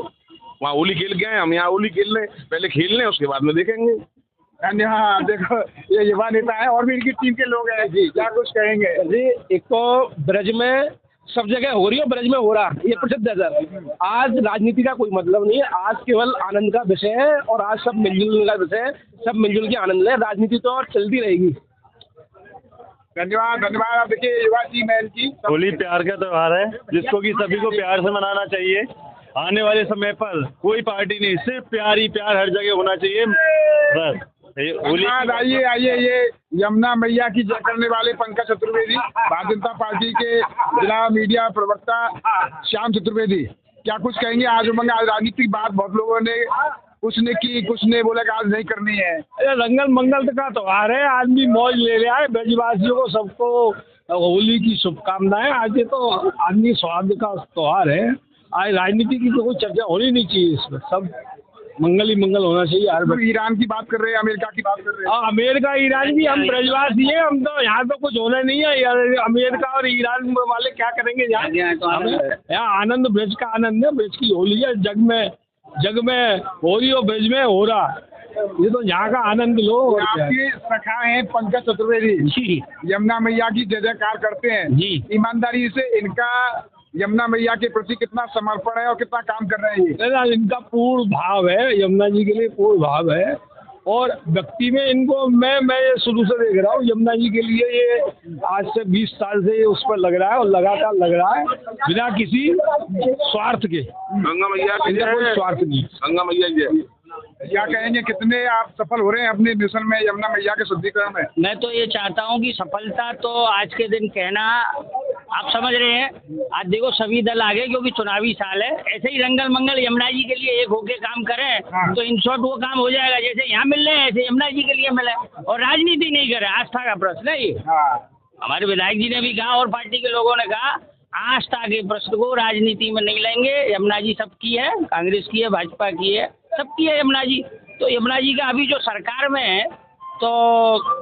वहाँ होली खेल के आए, हम यहाँ होली खेल लें, पहले खेल लें उसके बाद में देखेंगे। हाँ, देखो ये युवा नेता है और भी इनकी टीम के लोग हैं जी, क्या कुछ कहेंगे? जी, एक तो ब्रज में सब जगह हो रही है, ब्रज में हो रहा है, ये प्रसिद्ध है सर। आज राजनीति का कोई मतलब नहीं है, आज केवल आनंद का विषय है, और आज सब मिलजुल का विषय है, सब मिलजुल के आनंद है। राजनीति तो और चलती रहेगी। धन्यवाद, धन्यवाद। आप देखिए युवा टीम है इनकी। होली प्यार का त्यौहार है, जिसको कि सभी को प्यार से मनाना चाहिए। आने वाले समय पर कोई पार्टी नहीं, सिर्फ प्यार ही प्यार हर जगह होना चाहिए, बस। होली आइए आइए, ये यमुना मैया की जय करने वाले पंकज चतुर्वेदी, भारतीय जनता पार्टी के जिला मीडिया प्रवक्ता श्याम चतुर्वेदी, क्या कुछ कहेंगे? आज उमंग, आज राजनीतिक बात बहुत लोगों ने कुछ ने की, कुछ ने बोला कि आज नहीं करनी है। रंगल मंगल का त्योहार है, आदमी मौज ले रहा है। ब्रजवासियों को सबको होली की शुभकामनाएं। आज ये तो आदमी स्वाद का त्योहार है, आज राजनीति की तो कोई चर्चा होनी नहीं चाहिए, इसमें सब मंगल ही मंगल होना चाहिए। तो ईरान की बात कर रहे हैं, अमेरिका की बात कर रहे हैं। अमेरिका ईरान भी हम ब्रजवासी हैं, हम तो यहाँ तो कुछ होना नहीं है। अमेरिका और ईरान वाले क्या करेंगे यहाँ? आनंद ब्रज का आनंद है, ब्रज की होली है, जग में हो रही हो, ब्रज में हो रहा, ये तो यहाँ का आनंद लो। आपके सखा हैं पंकज चतुर्वेदी जी, यमुना मैया की जय जयकार करते हैं जी। ईमानदारी से इनका यमुना मैया के प्रति कितना समर्पण है और कितना काम कर रहे हैं? इनका पूर्ण भाव है, यमुना जी के लिए पूर्ण भाव है, और व्यक्ति में इनको मैं शुरू से देख रहा हूँ। यमुना जी के लिए ये आज से 20 साल से उस पर लग रहा है, और लगातार लग रहा है, बिना किसी स्वार्थ के। गंगा मैया की कोई स्वार्थ नहीं, गंगा मैया की। क्या कहेंगे, कितने आप सफल हो रहे हैं अपने मिशन में यमुना मैया के शुद्धिकरण में? मैं तो ये चाहता हूँ कि सफलता तो आज के दिन कहना आप समझ रहे हैं। आज देखो सभी दल आगे, क्योंकि चुनावी साल है, ऐसे ही रंगल मंगल यमुना जी के लिए एक होके काम करें तो इन शॉर्ट वो काम हो जाएगा। जैसे यहाँ मिल रहे हैं ऐसे यमुना जी के लिए मिले, और राजनीति नहीं करे। आस्था का प्रश्न है ये। हमारे विधायक जी ने भी कहा और पार्टी के लोगों ने कहा, आस्था के प्रश्न को राजनीति में नहीं लेंगे। यमुना जी सबकी है, कांग्रेस की है, भाजपा की है, सबकी है यमुना जी। तो यमुना जी का अभी जो सरकार में है, तो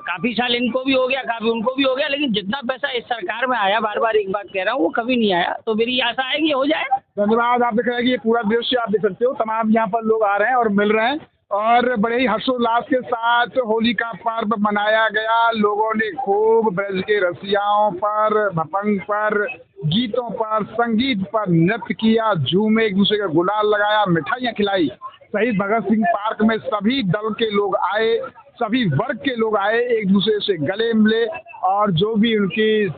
काफी साल इनको भी हो गया, काफी उनको भी हो गया, लेकिन जितना पैसा इस सरकार में आया, बार बार एक बात कह रहा हूँ, वो कभी नहीं आया। तो मेरी आशा है कि हो जाए। धन्यवाद। आप देख रहे हैं कि ये पूरा दृश्य आप देख सकते हो, तमाम यहाँ पर लोग आ रहे हैं और मिल रहे हैं, और बड़े ही हर्षोल्लास के साथ होली का पर्व मनाया गया। लोगों ने खूब ब्रज के रसियाओं पर, भपंग पर, गीतों पर, संगीत पर नृत्य किया, झूमे, एक दूसरे का गुलाल लगाया, मिठाइयाँ खिलाई। शहीद भगत सिंह पार्क में सभी दल के लोग आए, सभी वर्ग के लोग आए, एक दूसरे से गले मिले, और जो भी उनकी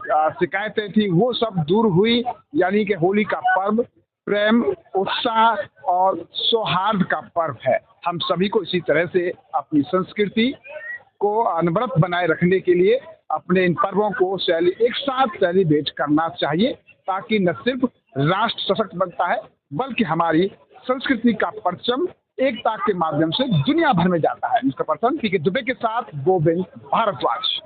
शिकायतें थी वो सब दूर हुई। यानी कि होली का पर्व प्रेम, उत्साह और सौहार्द का पर्व है। हम सभी को इसी तरह से अपनी संस्कृति को अनवरत बनाए रखने के लिए अपने इन पर्वों को एक साथ सेलिब्रेट करना चाहिए, ताकि न सिर्फ राष्ट्र सशक्त बनता है, बल्कि हमारी संस्कृति का परचम एकता के माध्यम से दुनिया भर में जाता है। मिस्टर पर्सन पी के दुबे के साथ गोविंद भारद्वाज।